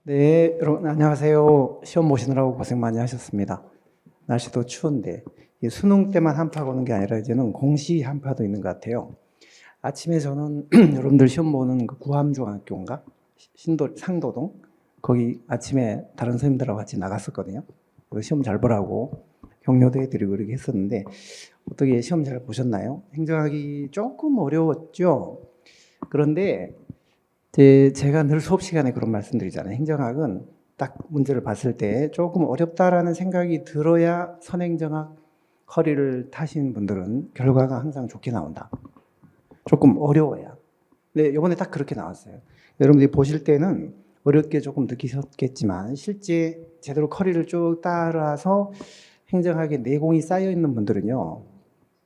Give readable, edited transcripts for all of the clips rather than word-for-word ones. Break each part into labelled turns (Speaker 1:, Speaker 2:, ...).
Speaker 1: 네, 여러분 안녕하세요. 시험 보시느라고 고생 많이 하셨습니다. 날씨도 추운데 이 수능 때만 한파가 오는 게 아니라 이제는 공시 한파도 있는 것 같아요. 아침에 저는 여러분들 시험 보는 그 구암중학교인가? 상도동 거기 아침에 다른 선생님들하고 같이 나갔었거든요. 그래서 시험 잘 보라고 격려도 해드리고 이렇게 했었는데 어떻게 시험 잘 보셨나요? 행정학이 조금 어려웠죠. 그런데 제가 늘 수업 시간에 그런 말씀드리잖아요. 행정학은 딱 문제를 봤을 때 조금 어렵다라는 생각이 들어야 선행정학 허리를 타신 분들은 결과가 항상 좋게 나온다. 조금 어려워야. 근데 이번에 딱 그렇게 나왔어요. 여러분들이 보실 때는 어렵게 조금 느끼셨겠지만 실제 제대로 커리를 쭉 따라서 행정학에 내공이 쌓여 있는 분들은요.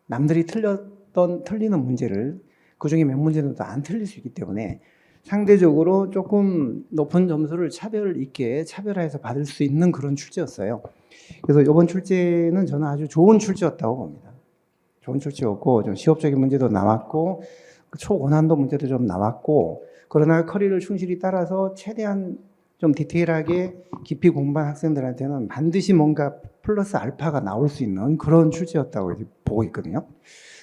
Speaker 1: 남들이 틀리는 문제를 그중에 몇 문제는 또 안 틀릴 수 있기 때문에 상대적으로 조금 높은 점수를 차별 있게 차별화해서 받을 수 있는 그런 출제였어요. 그래서 이번 출제는 저는 아주 좋은 출제였다고 봅니다. 좋은 출제였고 좀 시업적인 문제도 나왔고 초고난도 문제도 좀 나왔고 그러나 커리를 충실히 따라서 최대한 좀 디테일하게 깊이 공부한 학생들한테는 반드시 뭔가 플러스 알파가 나올 수 있는 그런 출제였다고 보고 있거든요.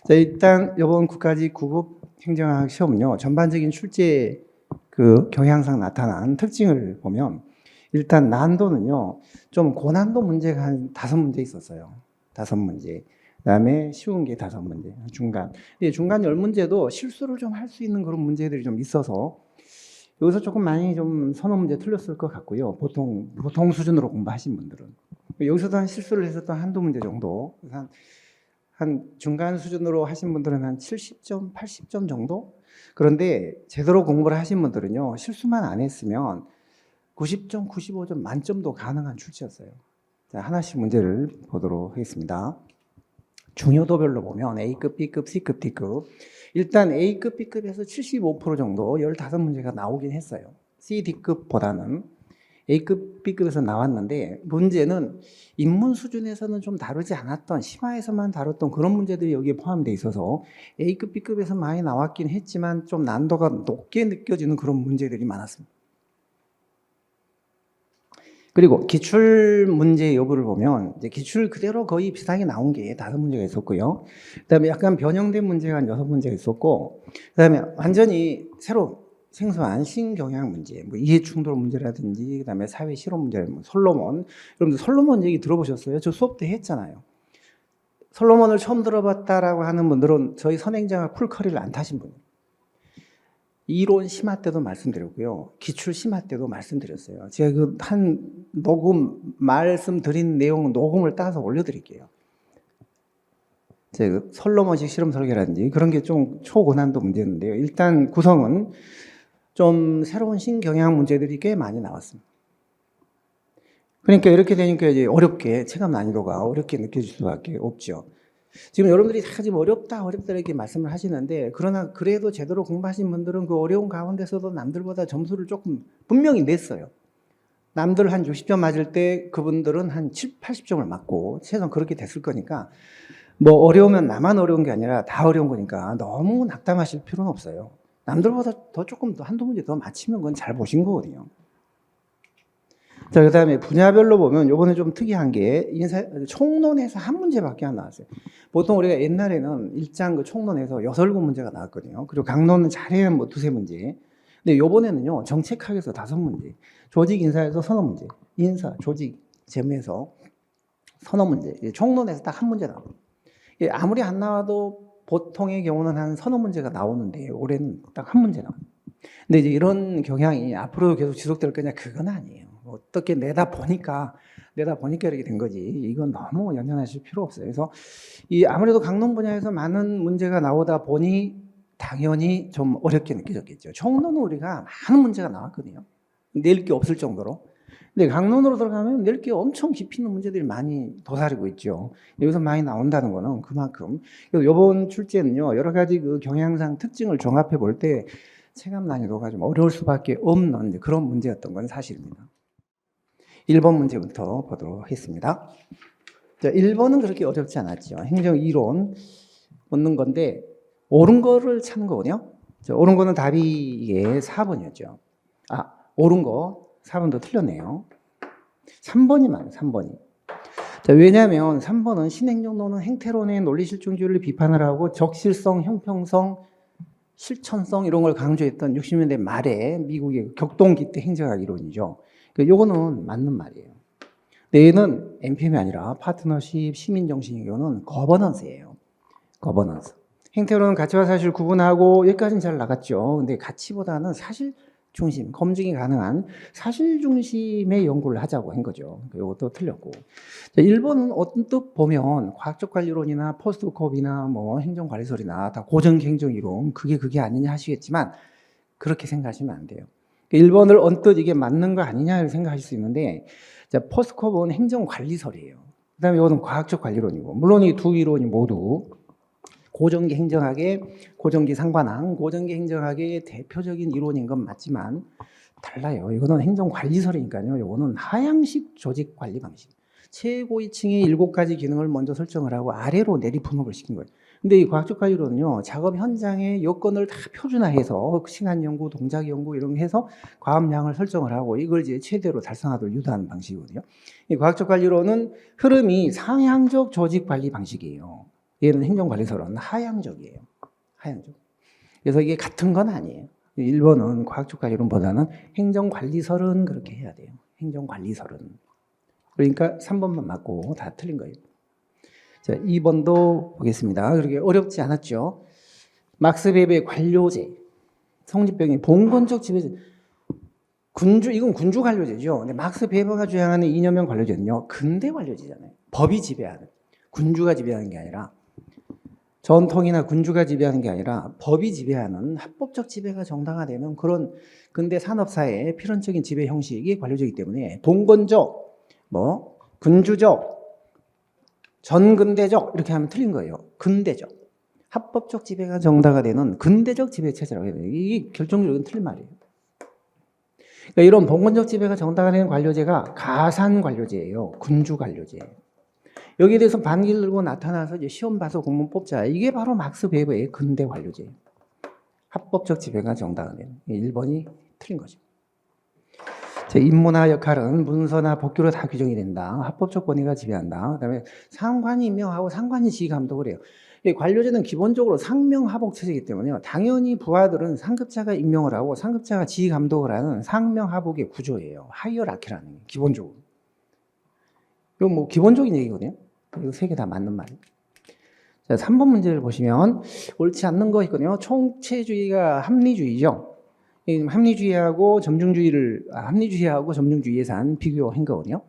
Speaker 1: 자, 일단 이번 국가직 9급 행정학 시험은요 전반적인 출제 그 경향상 나타난 특징을 보면 일단 난도는요 좀 고난도 문제가 한 5문제 있었어요. 5문제. 그다음에 쉬운 게 5문제. 중간. 중간 10문제도 실수를 좀 할 수 있는 그런 문제들이 좀 있어서 여기서 조금 많이 좀 서너 문제 틀렸을 것 같고요. 보통 수준으로 공부하신 분들은 여기서도 한 실수를 해서 또 한두 문제 정도 한 중간 수준으로 하신 분들은 한 70점, 80점 정도? 그런데 제대로 공부를 하신 분들은요, 실수만 안 했으면 90점, 95점 만점도 가능한 출제였어요. 자, 하나씩 문제를 보도록 하겠습니다. 중요도별로 보면 A급, B급, C급, D급. 일단 A급, B급에서 75% 정도 15문제가 나오긴 했어요. C, D급보다는. A급, B급에서 나왔는데 문제는 인문 수준에서는 좀 다루지 않았던 심화에서만 다뤘던 그런 문제들이 여기에 포함되어 있어서 A급, B급에서 많이 나왔긴 했지만 좀 난도가 높게 느껴지는 그런 문제들이 많았습니다. 그리고 기출 문제 여부를 보면 이제 기출 그대로 거의 비슷하게 나온 게 5문제가 있었고요. 그다음에 약간 변형된 문제가 한 6문제가 있었고 그다음에 완전히 새로 생소한 신경향 문제, 뭐 이해충돌 문제라든지 그다음에 사회 실험 문제, 뭐 솔로몬. 여러분들 솔로몬 얘기 들어보셨어요? 저 수업 때 했잖아요. 솔로몬을 처음 들어봤다라고 하는 분들은 저희 선행정학 풀커리를 안 타신 분이에요. 이론 심화 때도 말씀드렸고요. 기출 심화 때도 말씀드렸어요. 제가 그 한 녹음 말씀드린 내용 녹음을 따서 올려드릴게요. 제가 솔로몬식 실험 설계라든지 그런 게 좀 초고난도 문제인데요. 일단 구성은 좀 새로운 신경향 문제들이 꽤 많이 나왔습니다. 그러니까 이렇게 되니까 이제 어렵게 체감 난이도가 어렵게 느껴질 수밖에 없죠. 지금 여러분들이 다 지금 어렵다 이렇게 말씀을 하시는데 그러나 그래도 제대로 공부하신 분들은 그 어려운 가운데서도 남들보다 점수를 조금 분명히 냈어요. 남들 한 60점 맞을 때 그분들은 한 7, 80점을 맞고 최소한 그렇게 됐을 거니까 뭐 어려우면 나만 어려운 게 아니라 다 어려운 거니까 너무 낙담하실 필요는 없어요. 남들보다 더 조금 더 한두 문제 더 맞히면 그건 잘 보신 거거든요. 자, 그 다음에 분야별로 보면 요번에 좀 특이한 게 총론에서 한 문제밖에 안 나왔어요. 보통 우리가 옛날에는 일장 그 총론에서 6, 7문제가 나왔거든요. 그리고 강론은 잘해야 뭐 2, 3문제. 근데 요번에는요, 정책학에서 5문제, 조직 인사에서 서너 문제, 인사, 조직, 재무에서 서너 문제, 총론에서 딱 한 문제 나와요. 아무리 안 나와도 보통의 경우는 한 서너 문제가 나오는데 올해는 딱 한 문제 나와요. 근데 이제 이런 경향이 앞으로 계속 지속될 거냐? 그건 아니에요. 어떻게 내다 보니까 이렇게 된 거지. 이건 너무 연연하실 필요 없어요. 그래서 이 아무래도 강론 분야에서 많은 문제가 나오다 보니 당연히 좀 어렵게 느껴졌겠죠. 총론은 우리가 많은 문제가 나왔거든요. 낼 게 없을 정도로. 근데 강론으로 들어가면 낼 게 엄청 깊이 있는 문제들이 많이 도사리고 있죠. 여기서 많이 나온다는 거는 그만큼. 그래서 이번 출제는요, 여러 가지 그 경향상 특징을 종합해 볼 때 체감 난이도가 좀 어려울 수밖에 없는 그런 문제였던 건 사실입니다. 1번 문제부터 보도록 하겠습니다. 자, 1번은 그렇게 어렵지 않았죠. 행정 이론 묻는 건데 옳은 거를 찾는 거거든요. 자, 옳은 거는 답이 이게 4번이었죠. 옳은 거. 4번도 틀렸네요. 3번이 많아요. 3번이. 자, 왜냐하면 3번은 신행정론은 행태론의 논리실증주의를 비판을 하고 적실성, 형평성, 실천성 이런 걸 강조했던 60년대 말에 미국의 격동기 때 행정학 이론이죠. 요거는 맞는 말이에요. 근데 얘는 NPM이 아니라 파트너십, 시민정신 이거는 거버넌스예요. 거버넌스. 행태론은 가치와 사실을 구분하고 여기까지는 잘 나갔죠. 근데 가치보다는 사실 중심, 검증이 가능한 사실 중심의 연구를 하자고 한 거죠. 이것도 틀렸고. 1번은 언뜻 보면 과학적 관리론이나 포스트컵이나 뭐 행정관리설이나 다 고정기 행정이론 그게 아니냐 하시겠지만 그렇게 생각하시면 안 돼요. 1번을 언뜻 이게 맞는 거 아니냐 생각하실 수 있는데 포스트컵은 행정관리설이에요. 그 다음에 이거는 과학적 관리론이고 물론 이 두 이론이 모두 고정기 행정학의 고정기 상관항, 고정기 행정학의 대표적인 이론인 건 맞지만 달라요. 이거는 행정관리설이니까요. 이거는 하향식 조직관리 방식. 최고위층의 7가지 기능을 먼저 설정을 하고 아래로 내리품업을 시킨 거예요. 근데 이 과학적 관리론은요, 작업 현장의 여건을 다 표준화해서 시간 연구, 동작 연구 이런 거 해서 과업량을 설정을 하고 이걸 이제 최대로 달성하도록 유도하는 방식이거든요. 이 과학적 관리론은 흐름이 상향적 조직 관리 방식이에요. 얘는 행정관리설은 하향적이에요. 하향적. 그래서 이게 같은 건 아니에요. 1번은 과학적 관리론보다는 행정관리설은 그렇게 해야 돼요. 행정관리설은. 그러니까 3번만 맞고 다 틀린 거예요. 자, 2번도 보겠습니다. 그렇게 어렵지 않았죠. 막스 베베의 관료제. 성립병의 봉건적 지배제. 이건 군주 관료제죠. 근데 막스 베버가 주장하는 이념형 관료제는요, 근대 관료제잖아요. 법이 지배하는. 군주가 지배하는 게 아니라 전통이나 군주가 지배하는 게 아니라 법이 지배하는 합법적 지배가 정당화되는 그런 근대 산업사회의 필연적인 지배 형식이 관료제이기 때문에 봉건적, 군주적, 전근대적 이렇게 하면 틀린 거예요. 근대적. 합법적 지배가 정당화되는 근대적 지배체제라고 해야 돼요. 이게 결정적으로 틀린 말이에요. 그러니까 이런 봉건적 지배가 정당화되는 관료제가 가산 관료제예요. 군주 관료제. 여기에 대해서 반기를 들고 나타나서 이제 시험 봐서 공문 뽑자. 이게 바로 막스 베버의 근대 관료제예요. 합법적 지배가 정당화되는. 1번이 틀린 거죠. 임무나 역할은 문서나 법규로 다 규정이 된다. 합법적 권위가 지배한다. 그다음에 상관이 임명하고 상관이 지휘 감독을 해요. 관료제는 기본적으로 상명하복 체제이기 때문에요. 당연히 부하들은 상급자가 임명을 하고 상급자가 지휘 감독을 하는 상명하복의 구조예요. 하이어라키라는 게 기본적으로. 이건 뭐 기본적인 얘기거든요. 이거 세 개 다 맞는 말이에요. 자, 3번 문제를 보시면 옳지 않는 거 있거든요. 총체주의가 합리주의죠. 합리주의하고 점중주의 예산 비교한 거거든요.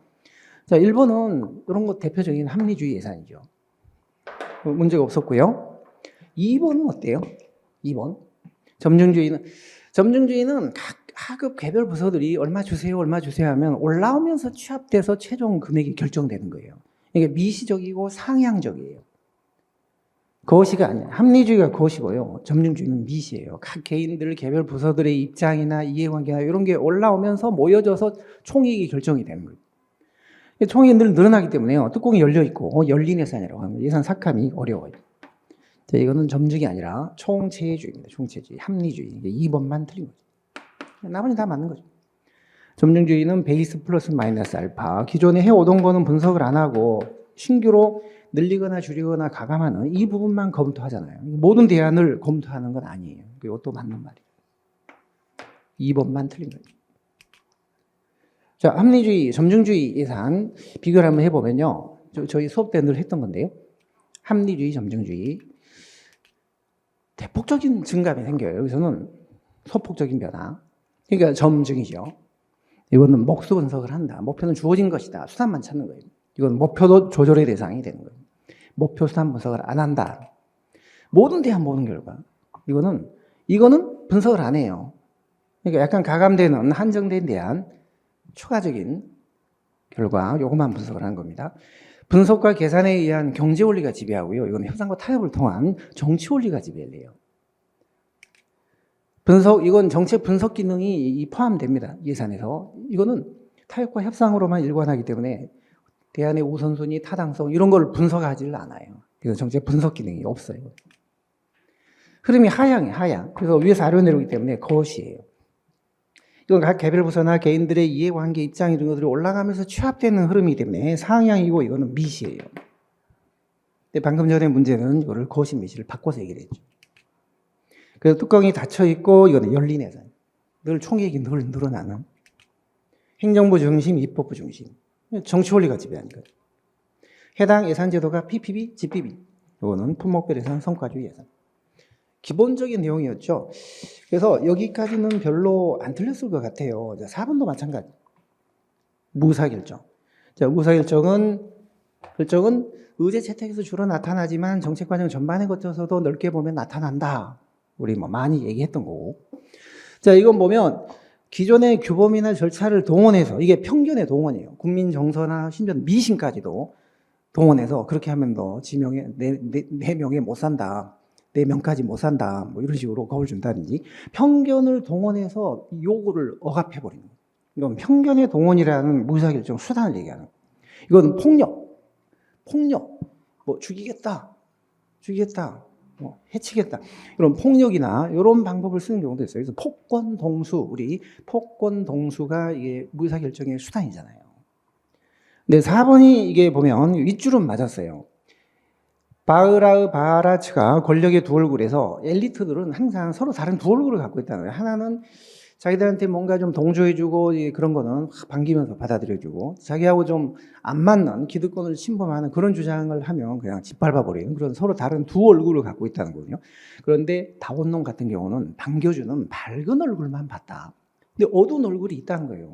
Speaker 1: 자, 1번은 이런 거 대표적인 합리주의 예산이죠. 문제가 없었고요. 2번은 어때요? 2번. 점중주의는 각 하급 개별 부서들이 얼마 주세요 하면 올라오면서 취합돼서 최종 금액이 결정되는 거예요. 이게 미시적이고 상향적이에요. 거시가 아니에요. 합리주의가 거시고요. 점중주의는 미시예요. 각 개인들, 개별 부서들의 입장이나 이해관계나 이런 게 올라오면서 모여져서 총익이 결정이 되는 거예요. 총익이 늘 늘어나기 때문에요. 뚜껑이 열려있고 열린 예산이라고 하는 거예요. 예산 삭감이 어려워요. 자, 이거는 점중이 아니라 총체주의입니다. 총체주의, 합리주의. 2번만 틀린 거죠. 나머지 다 맞는 거죠. 점중주의는 베이스 플러스 마이너스 알파. 기존에 해오던 거는 분석을 안 하고 신규로 늘리거나 줄이거나 가감하는 이 부분만 검토하잖아요. 모든 대안을 검토하는 건 아니에요. 이것도 맞는 말이에요. 2번만 틀린 거죠. 자, 합리주의, 점중주의 예산 비교를 한번 해보면요. 저희 수업 때 늘 했던 건데요. 합리주의, 점중주의. 대폭적인 증감이 생겨요. 여기서는 소폭적인 변화. 그러니까 점중이죠. 이거는 목수 분석을 한다. 목표는 주어진 것이다. 수단만 찾는 거예요. 이건 목표도 조절의 대상이 되는 거예요. 목표 수단 분석을 안 한다. 모든 대안 모든 결과. 이거는 분석을 안 해요. 그러니까 약간 가감되는 한정된 대안, 추가적인 결과, 요것만 분석을 하는 겁니다. 분석과 계산에 의한 경제 원리가 지배하고요. 이건 협상과 타협을 통한 정치 원리가 지배를 해요. 이건 정책 분석 기능이 포함됩니다. 예산에서. 이거는 타협과 협상으로만 일관하기 때문에 대안의 우선순위, 타당성 이런 걸 분석하지를 않아요. 그래서 정책 분석 기능이 없어요. 흐름이 하향이에요. 하향. 그래서 위에서 아래로 내려오기 때문에 거시예요. 이건 각 개별 부서나 개인들의 이해관계, 입장 이런 것들이 올라가면서 취합되는 흐름이기 때문에 상향이고 이거는 미시예요. 근데 방금 전에 문제는 이거를 거신 미시를 바꿔서 얘기를 했죠. 그래서 뚜껑이 닫혀 있고 이거는 열린 예산. 늘 총액이 늘 늘어나는 행정부 중심, 입법부 중심. 정치 원리가 지배하는 거예요. 해당 예산 제도가 PPP, GPP. 이거는 품목별 예산, 성과주의 예산. 기본적인 내용이었죠. 그래서 여기까지는 별로 안 틀렸을 것 같아요. 4번도 마찬가지. 무사결정. 자, 무사결정은 의제 채택에서 주로 나타나지만 정책 과정 전반에 거쳐서도 넓게 보면 나타난다. 우리 뭐 많이 얘기했던 거고. 자, 이건 보면 기존의 규범이나 절차를 동원해서 이게 편견의 동원이에요. 국민 정서나 심지어 미신까지도 동원해서 그렇게 하면 너 지명에 내 명에 못 산다. 내 명까지 못 산다. 뭐 이런 식으로 겁을 준다든지 편견을 동원해서 요구를 억압해 버리는 거예요. 이건 편견의 동원이라는 무사결정 수단을 얘기하는 거예요. 이건 폭력, 뭐 죽이겠다, 뭐 해치겠다 이런 폭력이나 이런 방법을 쓰는 경우도 있어요. 그래서 우리 폭권 동수가 이게 무사결정의 수단이잖아요. 근데 4번이 이게 보면 윗줄은 맞았어요. 바하라츠가 권력의 두 얼굴에서 엘리트들은 항상 서로 다른 두 얼굴을 갖고 있다는 거예요. 하나는 자기들한테 뭔가 좀 동조해주고 그런 거는 반기면서 받아들여주고 자기하고 좀 안 맞는 기득권을 침범하는 그런 주장을 하면 그냥 짓밟아버리는 그런 서로 다른 두 얼굴을 갖고 있다는 거거든요. 그런데 다원론 같은 경우는 반겨주는 밝은 얼굴만 봤다. 근데 어두운 얼굴이 있다는 거예요.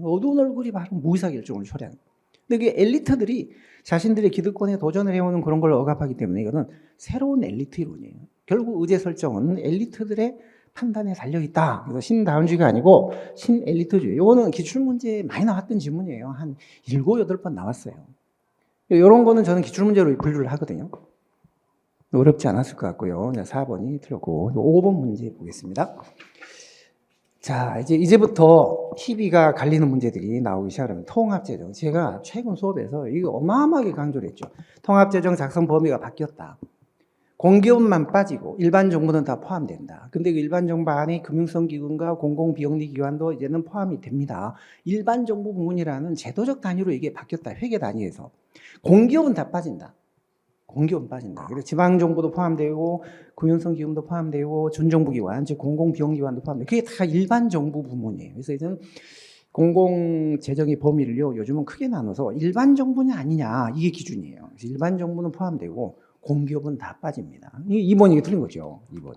Speaker 1: 어두운 얼굴이 바로 무의사결정을 초래하는 거예요. 근데 이게 엘리트들이 자신들의 기득권에 도전을 해오는 그런 걸 억압하기 때문에 이거는 새로운 엘리트 이론이에요. 결국 의제 설정은 엘리트들의 판단에 달려있다. 그래서 신다운주의가 아니고 신엘리트주의. 이거는 기출문제에 많이 나왔던 질문이에요. 한 7, 8번 나왔어요. 이런 거는 저는 기출문제로 분류를 하거든요. 어렵지 않았을 것 같고요. 4번이 틀렸고 5번 문제 보겠습니다. 자, 이제부터 TV가 갈리는 문제들이 나오기 시작하면 통합재정. 제가 최근 수업에서 이거 어마어마하게 강조를 했죠. 통합재정 작성 범위가 바뀌었다. 공기업만 빠지고 일반 정부는 다 포함된다. 근데 그 일반 정부 안에 금융성 기관과 공공비영리 기관도 이제는 포함이 됩니다. 일반 정부 부문이라는 제도적 단위로 이게 바뀌었다. 회계 단위에서. 공기업은 다 빠진다. 공기업은 빠진다. 그래서 지방정부도 포함되고 금융성 기금도 포함되고 준정부기관, 즉 공공비용기관도 포함되고 그게 다 일반 정부 부문이에요. 그래서 이제는 공공재정의 범위를요 요즘은 크게 나눠서 일반 정부냐 아니냐 이게 기준이에요. 그래서 일반 정부는 포함되고 공기업은 다 빠집니다. 2번 이게 틀린 거죠. 2번.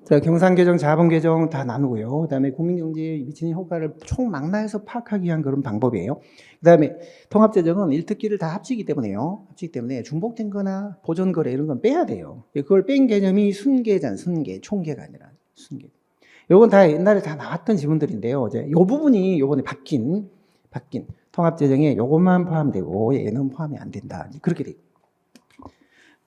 Speaker 1: 자, 경상개정, 자본개정 다 나누고요. 그 다음에 국민경제에 미치는 효과를 총망라해서 파악하기 위한 그런 방법이에요. 그 다음에 통합재정은 일특기를 다 합치기 때문에요. 합치기 때문에 중복된 거나 보전거래 이런 건 빼야 돼요. 그걸 뺀 개념이 순계잖아요. 총계가 아니라 순계. 요건 다 옛날에 다 나왔던 지문들인데요. 이제 요 부분이 요번에 바뀐 통합재정에 요것만 포함되고 얘는 포함이 안 된다. 그렇게 돼요.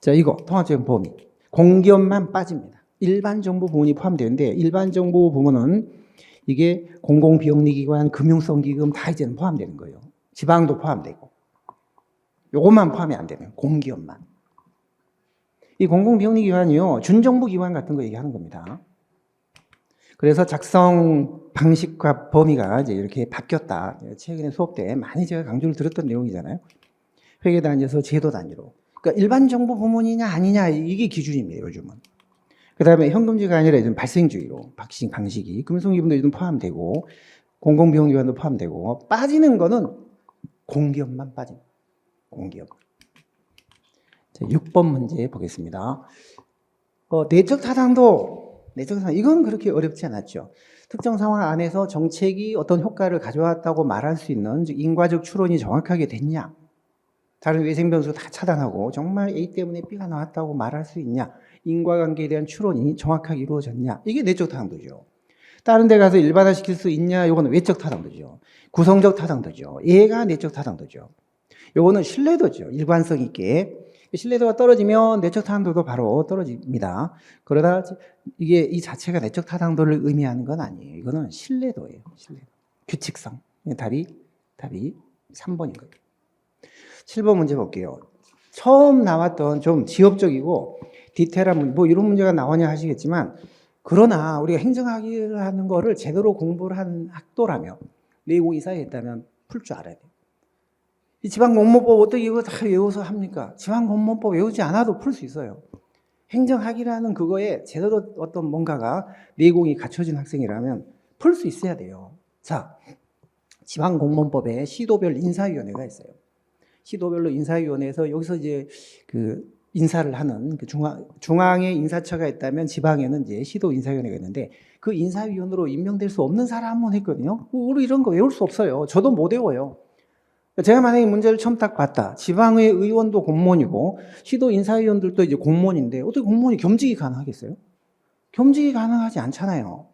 Speaker 1: 자, 이거 통합재정 범위. 공기업만 빠집니다. 일반 정부 부문이 포함되는데 일반 정부 부문은 이게 공공비영리기관, 금융성기금 다 이제는 포함되는 거예요. 지방도 포함되고. 요것만 포함이 안 되면 공기업만. 이 공공비영리기관이요. 준정부기관 같은 거 얘기하는 겁니다. 그래서 작성 방식과 범위가 이제 이렇게 바뀌었다. 최근에 수업 때 많이 제가 강조를 드렸던 내용이잖아요. 회계 단위에서 제도 단위로. 그러니까 일반 정부 부문이냐 아니냐 이게 기준입니다. 요즘은. 그 다음에 현금제가 아니라 요즘 발생주의로 방식이 금융성기금도 요즘 포함되고 공공비용기관도 포함되고 빠지는 거는 공기업만 빠집니다. 공기업. 자, 6번 문제 보겠습니다. 내적 타당도 이건 그렇게 어렵지 않았죠. 특정 상황 안에서 정책이 어떤 효과를 가져왔다고 말할 수 있는 즉 인과적 추론이 정확하게 됐냐. 다른 외생 변수 다 차단하고 정말 A 때문에 B가 나왔다고 말할 수 있냐. 인과관계에 대한 추론이 정확하게 이루어졌냐. 이게 내적 타당도죠. 다른 데 가서 일반화시킬 수 있냐. 이거는 외적 타당도죠. 구성적 타당도죠. 얘가 내적 타당도죠. 요거는 신뢰도죠. 일관성 있게. 신뢰도가 떨어지면 내적 타당도도 바로 떨어집니다. 그러다 이게 이 자체가 내적 타당도를 의미하는 건 아니에요. 이거는 신뢰도예요. 신뢰도. 규칙성. 답이 3번인 거예요. 7번 문제 볼게요. 처음 나왔던 좀 지엽적이고 디테일한 문제, 뭐 이런 문제가 나오냐 하시겠지만 그러나 우리가 행정학을 하는 거를 제대로 공부를 한 학도라면, 내공이 쌓여있다면 풀 줄 알아야 돼요. 이 지방공무법 어떻게 이거 다 외워서 합니까? 지방공무법 외우지 않아도 풀 수 있어요. 행정학이라는 그거에 제대로 어떤 뭔가가 내공이 갖춰진 학생이라면 풀 수 있어야 돼요. 자, 지방공무법에 시도별 인사위원회가 있어요. 시도별로 인사위원회에서 여기서 이제 그 인사를 하는 그 중앙에 인사처가 있다면 지방에는 이제 시도 인사위원회가 있는데 그 인사위원으로 임명될 수 없는 사람은 했거든요. 우리 이런 거 외울 수 없어요. 저도 못 외워요. 제가 만약에 문제를 처음 딱 봤다. 지방의 의원도 공무원이고 시도 인사위원들도 이제 공무원인데 어떻게 공무원이 겸직이 가능하겠어요? 겸직이 가능하지 않잖아요.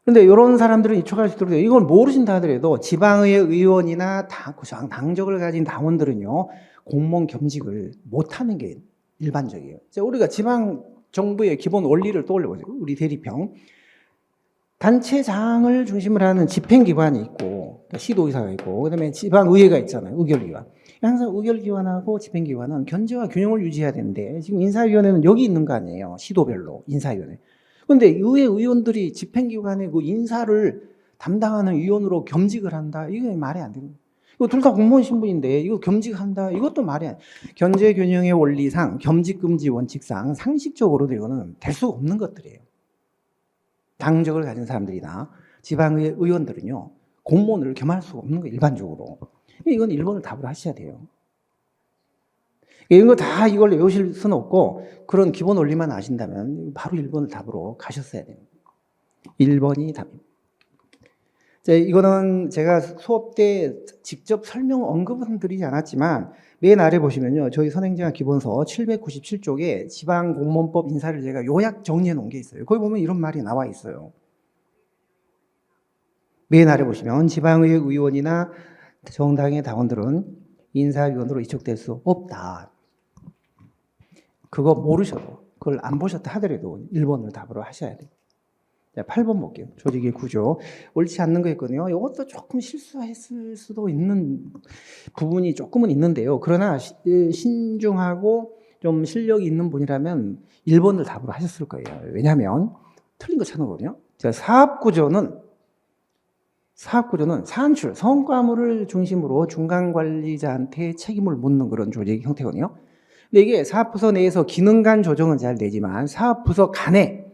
Speaker 1: 그런데 이런 사람들은 이촉할 수 있도록 이걸 모르신다 하더라도 지방의 의원이나 당적을 가진 당원들은요 공무원 겸직을 못하는 게 일반적이에요. 우리가 지방 정부의 기본 원리를 떠올려보세요. 우리 대리평 단체장을 중심으로 하는 집행기관이 있고 시도의사가 있고 그다음에 지방의회가 있잖아요. 의결기관. 항상 의결기관하고 집행기관은 견제와 균형을 유지해야 되는데 지금 인사위원회는 여기 있는 거 아니에요. 시도별로 인사위원회. 그런데 의회 의원들이 집행기관의 그 인사를 담당하는 위원으로 겸직을 한다. 이거 말이 안 됩니다. 이거 둘 다 공무원 신분인데 이거 겸직한다. 이것도 말이 안 돼요. 견제 균형의 원리상 겸직 금지 원칙상 상식적으로도 이거는 될 수가 없는 것들이에요. 당적을 가진 사람들이나 지방의 의원들은요 공무원을 겸할 수가 없는 거예요. 일반적으로. 이건 1번을 답을 하셔야 돼요. 이런 거 다 이걸 외우실 수는 없고 그런 기본 원리만 아신다면 바로 1번을 답으로 가셨어야 돼요. 1번이 답입니다. 자, 이거는 제가 수업 때 직접 설명 언급은 드리지 않았지만 맨 아래 보시면요. 저희 선행정학 기본서 797쪽에 지방공무원법 인사를 제가 요약 정리해 놓은 게 있어요. 거기 보면 이런 말이 나와 있어요. 맨 아래 보시면 지방의 의원이나 정당의 당원들은 인사위원으로 이촉될 수 없다. 그거 모르셔도 그걸 안 보셨다 하더라도 1번을 답으로 하셔야 돼요. 자, 8번 볼게요. 조직의 구조. 옳지 않는 거 있거든요. 이것도 조금 실수했을 수도 있는 부분이 조금은 있는데요. 그러나 신중하고 좀 실력이 있는 분이라면 1번을 답으로 하셨을 거예요. 왜냐하면 틀린 거 찾는 거거든요. 자, 사업구조는 산출, 성과물을 중심으로 중간관리자한테 책임을 묻는 그런 조직 형태거든요. 근데 이게 사업부서 내에서 기능 간 조정은 잘 되지만 사업부서 간에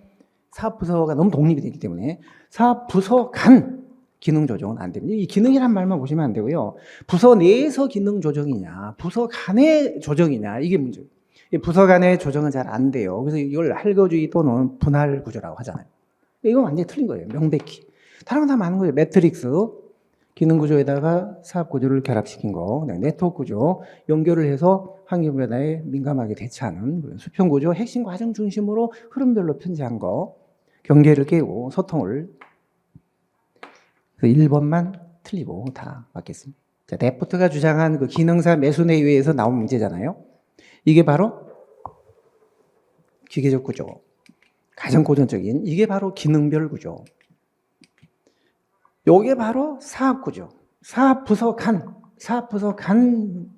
Speaker 1: 사업부서가 너무 독립이 되기 때문에 사업부서 간 기능 조정은 안 됩니다. 이 기능이란 말만 보시면 안 되고요. 부서 내에서 기능 조정이냐, 부서 간의 조정이냐, 이게 문제예요. 부서 간의 조정은 잘 안 돼요. 그래서 이걸 할거주의 또는 분할 구조라고 하잖아요. 이건 완전히 틀린 거예요. 명백히. 다른 건 다 많은 거예요. 매트릭스, 기능 구조에다가 사업 구조를 결합시킨 거, 네트워크 구조, 연결을 해서 환경 변화에 민감하게 대처하는 수평 구조, 핵심 과정 중심으로 흐름별로 편제한 거, 경계를 깨고 소통을. 1번만 틀리고 다 맞겠습니다. 자, 데프트가 주장한 그 기능사 매수에 의해서 나온 문제잖아요. 이게 바로 기계적 구조, 가장 고전적인 이게 바로 기능별 구조. 요게 바로 사업 구조. 사업부서 간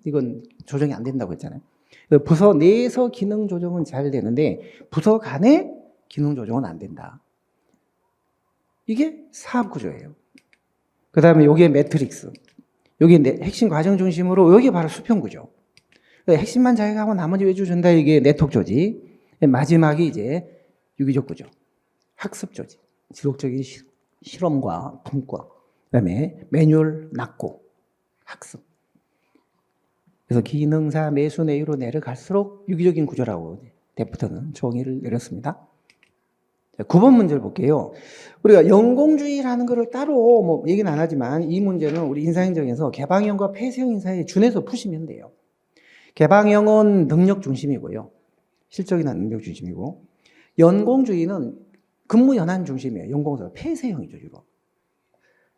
Speaker 1: 이건 조정이 안 된다고 했잖아요. 부서 내에서 기능 조정은 잘 되는데 부서 간의 기능 조정은 안 된다. 이게 사업 구조예요. 그 다음에 요게 매트릭스. 여기 핵심 과정 중심으로 여기 바로 수평 구조. 핵심만 자기가 하고 나머지 외주준다. 이게 네트워크 조직. 마지막이 이제 유기적 구조. 학습 조직. 지속적인 실험과 분과. 그다음에 매뉴얼 낙고. 학습. 그래서 기능사 매수 내유로 내려갈수록 유기적인 구조라고 데프트는 정의를 내렸습니다. 9번 문제를 볼게요. 우리가 연공주의라는 것을 따로 뭐 얘기는 안 하지만 이 문제는 우리 인사행정에서 개방형과 폐쇄형 인사에 준해서 푸시면 돼요. 개방형은 능력 중심이고요. 실적이나 능력 중심이고 연공주의는 근무 연한 중심이에요. 연공서 폐쇄형이죠, 주로.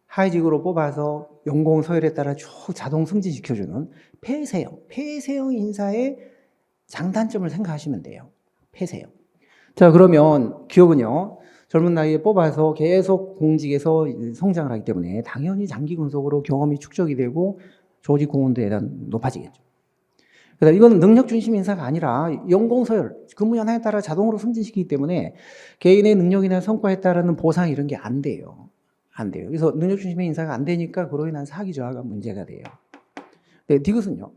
Speaker 1: 하이직으로 뽑아서 연공 서열에 따라 쭉 자동 승진시켜주는 폐쇄형 인사의 장단점을 생각하시면 돼요. 폐쇄형. 자, 그러면 기업은요, 젊은 나이에 뽑아서 계속 공직에서 성장을 하기 때문에 당연히 장기 근속으로 경험이 축적이 되고 조직 공헌도에 대한 높아지겠죠. 그래서 이건 능력 중심 인사가 아니라 연공서열, 근무 연한에 따라 자동으로 승진시키기 때문에 개인의 능력이나 성과에 따르는 보상 이런 게 안 돼요. 안 돼요. 그래서 능력 중심의 인사가 안 되니까 그로 인한 사기 저하가 문제가 돼요. 네, 디귿은요.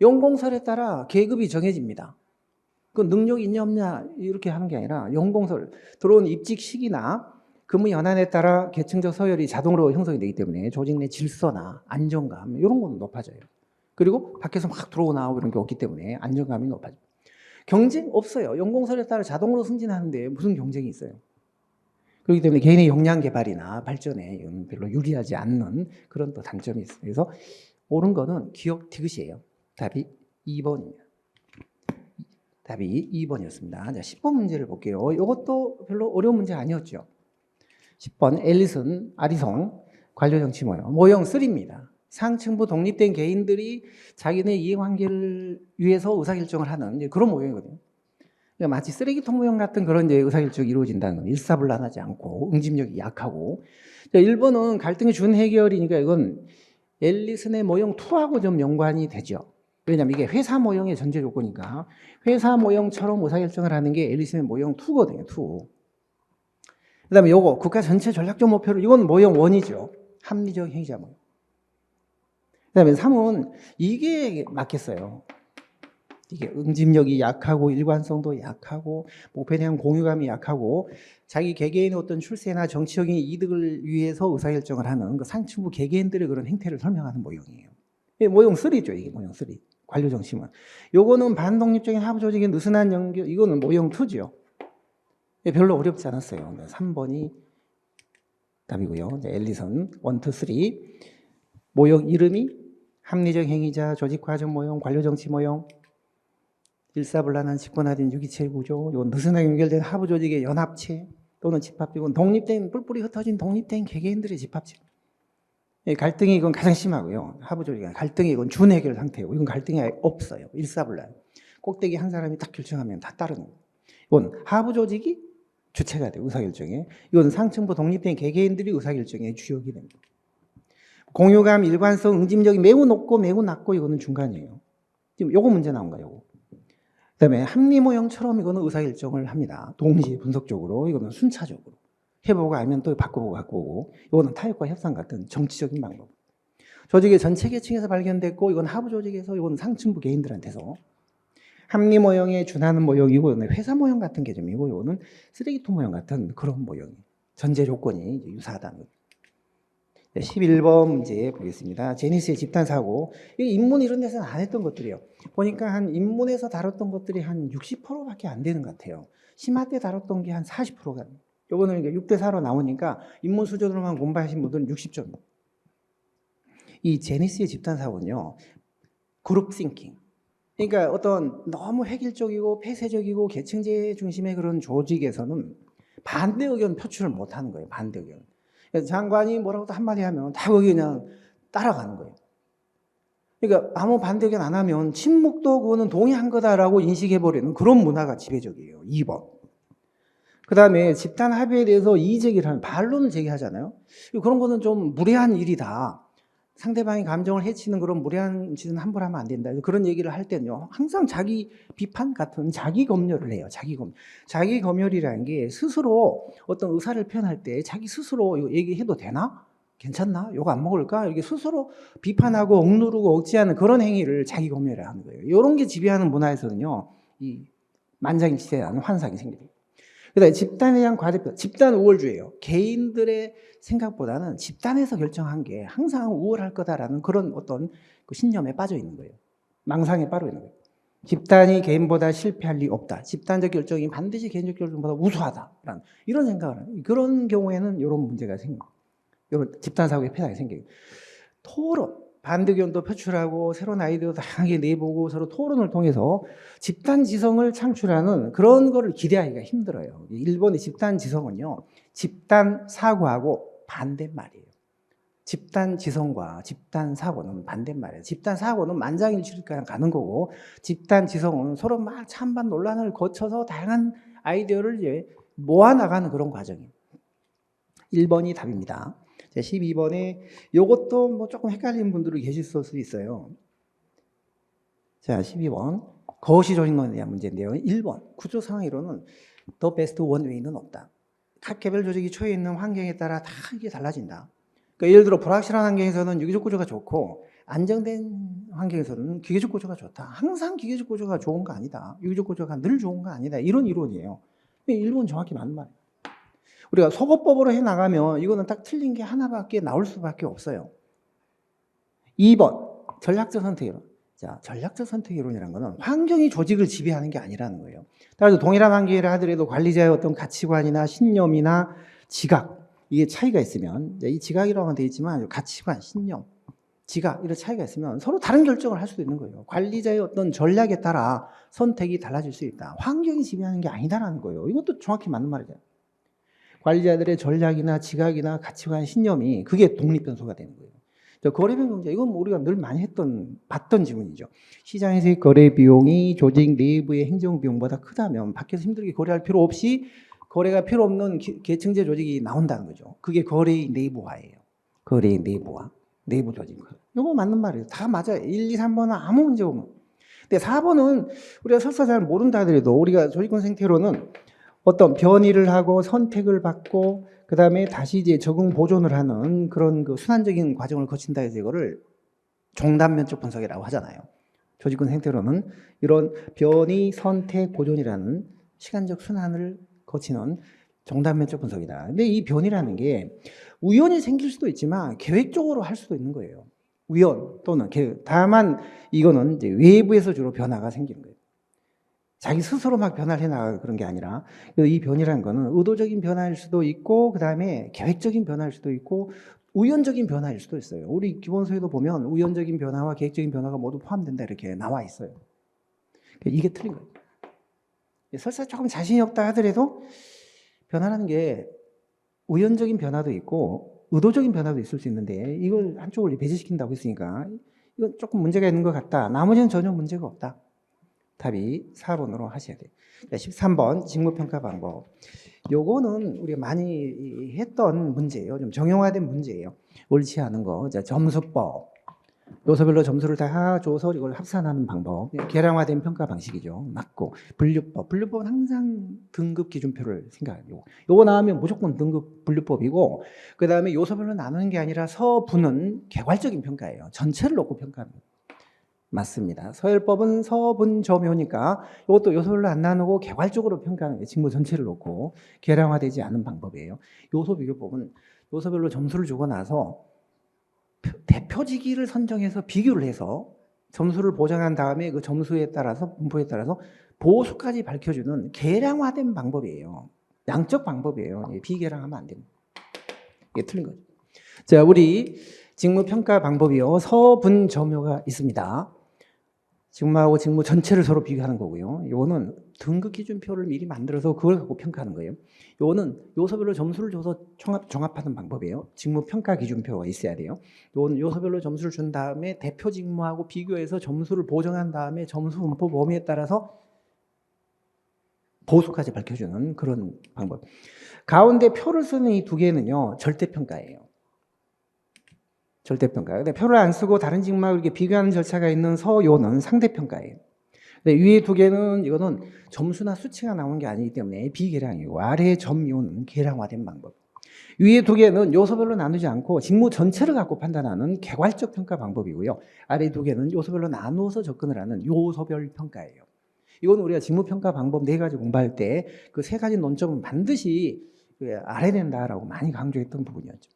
Speaker 1: 연공설에 따라 계급이 정해집니다. 그 능력이 있냐 없냐 이렇게 하는 게 아니라 연공설, 들어온 입직 시기나 근무 연한에 따라 계층적 서열이 자동으로 형성이 되기 때문에 조직 내 질서나 안정감 이런 건 높아져요. 그리고 밖에서 막 들어오고 나오고 이런 게 없기 때문에 안정감이 높아져요. 경쟁 없어요. 연공설에 따라 자동으로 승진하는데 무슨 경쟁이 있어요. 그렇기 때문에 개인의 역량 개발이나 발전에 별로 유리하지 않는 그런 또 단점이 있어요. 그래서 옳은 거는 기억 디귿이에요. 답이 2번입니다. 답이 2번이었습니다. 자, 10번 문제를 볼게요. 이것도 별로 어려운 문제 아니었죠. 10번 앨리슨, 아리송, 관료정치 모형 3입니다. 상층부 독립된 개인들이 자기네 이해관계를 위해서 의사결정을 하는 그런 모형이거든요. 그러니까 마치 쓰레기통 모형 같은 그런 의사결정이 이루어진다는 건 일사불란하지 않고 응집력이 약하고. 자, 1번은 갈등의 준해결이니까 이건 앨리슨의 모형 2하고 좀 연관이 되죠. 왜냐하면 이게 회사 모형의 전제 조건이니까 회사 모형처럼 의사결정을 하는 게 앨리슨의 모형 2거든요. 2. 그 다음에 요거 국가 전체 전략적 목표를 이건 모형 1이죠. 합리적 행위자 모형. 그 다음에 3은 이게 맞겠어요. 이게 응집력이 약하고 일관성도 약하고 목표에 대한 공유감이 약하고 자기 개개인의 어떤 출세나 정치적인 이득을 위해서 의사결정을 하는 그 상층부 개개인들의 그런 행태를 설명하는 모형이에요. 모형 3죠. 이게 모형 3. 관료정치문. 요거는 반독립적인 하부 조직의 느슨한 연결, 이거는 모형 2죠. 별로 어렵지 않았어요. 3번이 답이고요. 앨리슨 1, 2, 3. 모형 이름이 합리적 행위자, 조직과정 모형, 관료정치 모형, 일사불란한 집권화된 유기체 구조, 이건 느슨하게 연결된 하부 조직의 연합체 또는 집합체, 이건 독립된 뿔뿔이 흩어진 독립된 개개인들의 집합체. 갈등이 이건 가장 심하고요. 하부 조직은 갈등이 이건 준해결 상태고 이건 갈등이 아예 없어요. 일사불란. 꼭대기 한 사람이 딱 결정하면 다 따르는 거예요. 이건 하부 조직이 주체가 돼요. 의사결정에. 이건 상층부 독립된 개개인들이 의사결정의 주역이 됩니다. 공유감, 일관성, 응집력이 매우 높고 매우 낮고 이거는 중간이에요. 지금 요거 문제 나온 거예요. 그 다음에 합리모형처럼 이거는 의사결정을 합니다. 동시에 분석적으로, 이거는 순차적으로. 해보고 알면 또 바꿔보고 바꾸고, 이거는 타협과 협상 같은 정치적인 방법. 조직의 전체 계층에서 발견됐고, 이건 하부 조직에서, 이건 상층부 개인들한테서. 합리모형에 준하는 모형이고, 이거는 회사 모형 같은 개념이고, 이거는 쓰레기통 모형 같은 그런 모형이. 전제 조건이 이제 유사하다는 거죠. 11번 문제 보겠습니다. 제니스의 집단사고. 이 인문 이런 데서는 안 했던 것들이에요. 보니까 한 인문에서 다뤘던 것들이 한 60%밖에 안 되는 것 같아요. 심화 때 다뤘던 게 한 40%가. 요거는 6대 4로 나오니까 인문 수준으로만 공부하신 분들은 60점. 이 제니스의 집단사고는요. 그룹 싱킹. 그러니까 어떤 너무 획일적이고 폐쇄적이고 계층제 중심의 그런 조직에서는 반대 의견 표출을 못 하는 거예요. 반대 의견. 장관이 뭐라고 한마디 하면 다 거기 그냥 따라가는 거예요. 그러니까 아무 반대 의견 안 하면 침묵도 그거는 동의한 거다라고 인식해버리는 그런 문화가 지배적이에요. 2번. 그 다음에 집단 합의에 대해서 이의제기를 하면 반론을 제기하잖아요. 그런 거는 좀 무례한 일이다. 상대방의 감정을 해치는 그런 무례한 짓은 함부로 하면 안 된다. 그런 얘기를 할 때는요. 항상 자기 비판 같은 자기 검열을 해요. 자기 검열. 자기 검열이라는 게 스스로 어떤 의사를 표현할 때 자기 스스로 이거 얘기해도 되나? 괜찮나? 이거 안 먹을까? 이렇게 스스로 비판하고 억누르고 억지하는 그런 행위를 자기 검열을 하는 거예요. 이런 게 지배하는 문화에서는요. 이 만장일치라는 환상이 생깁니다. 그다음에 집단에 대한 과대표, 집단 우월주의예요. 개인들의 생각보다는 집단에서 결정한 게 항상 우월할 거다라는 그런 어떤 그 신념에 빠져 있는 거예요. 망상에 빠져 있는 거예요. 집단이 개인보다 실패할 리 없다. 집단적 결정이 반드시 개인적 결정보다 우수하다라는 이런 생각을 해요. 그런 경우에는 이런 문제가 생겨요. 이런 집단 사고의 폐상이 생겨요. 토론, 반대 의견도 표출하고 새로운 아이디어도 다양하게 내보고 서로 토론을 통해서 집단 지성을 창출하는 그런 거를 기대하기가 힘들어요. 일본의 집단 지성은요. 집단 사고하고 반대말이에요. 집단 지성과 집단 사고는 반대말이에요. 집단 사고는 만장일치로 가는 거고 집단 지성은 서로 막 찬반 논란을 거쳐서 다양한 아이디어를 이제 모아나가는 그런 과정이에요. 1번이 답입니다. 12번에 이것도 뭐 조금 헷갈리는 분들이 계실 수도 있어요. 자, 12번. 거시 조직론에 대한 문제인데요. 1번. 구조 상황이론은 the best one way는 없다. 각 개별 조직이 처해 있는 환경에 따라 다 이게 달라진다. 그러니까 예를 들어 불확실한 환경에서는 유기적 구조가 좋고 안정된 환경에서는 기계적 구조가 좋다. 항상 기계적 구조가 좋은 거 아니다. 유기적 구조가 늘 좋은 거 아니다. 이런 이론이에요. 1번 정확히 맞는 말이에요. 우리가 소거법으로 해나가면 이거는 딱 틀린 게 하나밖에 나올 수밖에 없어요. 2번 전략적 선택이론. 자, 전략적 선택이론이라는 거는 환경이 조직을 지배하는 게 아니라는 거예요. 따라서 동일한 환경이라 하더라도 관리자의 어떤 가치관이나 신념이나 지각, 이게 차이가 있으면, 이 지각이라고 하면 되어 있지만 가치관, 신념, 지각 이런 차이가 있으면 서로 다른 결정을 할 수도 있는 거예요. 관리자의 어떤 전략에 따라 선택이 달라질 수 있다. 환경이 지배하는 게 아니다라는 거예요. 이것도 정확히 맞는 말이죠. 관리자들의 전략이나 지각이나 가치관, 신념이 그게 독립 변수가 되는 거예요. 거래비용 경제, 이건 우리가 늘 많이 봤던 지문이죠. 시장에서의 거래 비용이 조직 내부의 행정 비용보다 크다면 밖에서 힘들게 거래할 필요 없이 거래가 필요 없는 계층제 조직이 나온다는 거죠. 그게 거래의 내부화예요. 거래의 내부화, 내부 조직화. 이거 맞는 말이에요. 다 맞아요. 1, 2, 3번은 아무 문제 없는. 근데 4번은 우리가 설사 잘 모른다 하더라도 우리가 조직권 생태로는 어떤 변이를 하고 선택을 받고 그 다음에 다시 이제 적응 보존을 하는 그런 그 순환적인 과정을 거친다 해서 이거를 종단면적 분석이라고 하잖아요. 조직권 생태로는 이런 변이, 선택, 보존이라는 시간적 순환을 거치는 종단면적 분석이다. 근데 이 변이라는 게 우연히 생길 수도 있지만 계획적으로 할 수도 있는 거예요. 우연 또는 계획. 다만 이거는 이제 외부에서 주로 변화가 생기는 거예요. 자기 스스로 막 변화를 해나가고 그런 게 아니라 이 변이라는 거는 의도적인 변화일 수도 있고 그 다음에 계획적인 변화일 수도 있고 우연적인 변화일 수도 있어요. 우리 기본서에도 보면 우연적인 변화와 계획적인 변화가 모두 포함된다 이렇게 나와 있어요. 이게 틀린 거예요. 설사 조금 자신이 없다 하더라도 변화라는 게 우연적인 변화도 있고 의도적인 변화도 있을 수 있는데 이걸 한쪽을 배제시킨다고 했으니까 이건 조금 문제가 있는 것 같다. 나머지는 전혀 문제가 없다. 답이 4번으로 하셔야 돼요. 13번 직무평가 방법. 요거는 우리가 많이 했던 문제예요. 좀 정형화된 문제예요. 옳지 않은 거. 자, 점수법. 요소별로 점수를 다 줘서 이걸 합산하는 방법. 계량화된 평가 방식이죠. 맞고. 분류법. 분류법은 항상 등급 기준표를 생각해요. 요거 나오면 무조건 등급 분류법이고, 그 다음에 요소별로 나누는 게 아니라 서분은 개괄적인 평가예요. 전체를 놓고 평가하는 거예요. 맞습니다. 서열법은 서분점효니까 이것도 요소별로 안 나누고 개괄적으로 평가하는 게 직무 전체를 놓고 계량화되지 않은 방법이에요. 요소비교법은 요소별로 점수를 주고 나서 대표직위를 선정해서 비교를 해서 점수를 보장한 다음에 그 점수에 따라서 분포에 따라서 보수까지 밝혀주는 계량화된 방법이에요. 양적 방법이에요. 비계량하면 안 됩니다. 이게 틀린 거죠. 자, 우리 직무평가 방법이요. 서분점효가 있습니다. 직무하고 직무 전체를 서로 비교하는 거고요. 이거는 등급 기준표를 미리 만들어서 그걸 갖고 평가하는 거예요. 이거는 요소별로 점수를 줘서 종합하는 방법이에요. 직무평가 기준표가 있어야 돼요. 이거는 요소별로 점수를 준 다음에 대표 직무하고 비교해서 점수를 보정한 다음에 점수 분포 범위에 따라서 보수까지 밝혀주는 그런 방법. 가운데 표를 쓰는 이 두 개는요, 절대평가예요. 절대평가. 근데 표를 안 쓰고 다른 직무하고 이렇게 비교하는 절차가 있는 서요는 상대평가예요. 근데 위에 두 개는 이거는 점수나 수치가 나온 게 아니기 때문에 비계량이고 아래 점요는 계량화된 방법. 위에 두 개는 요소별로 나누지 않고 직무 전체를 갖고 판단하는 개괄적 평가 방법이고요. 아래 두 개는 요소별로 나누어서 접근을 하는 요소별 평가예요. 이건 우리가 직무평가 방법 4가지 공부할 때 그 3가지 논점은 반드시 알아야 된다라고 많이 강조했던 부분이었죠.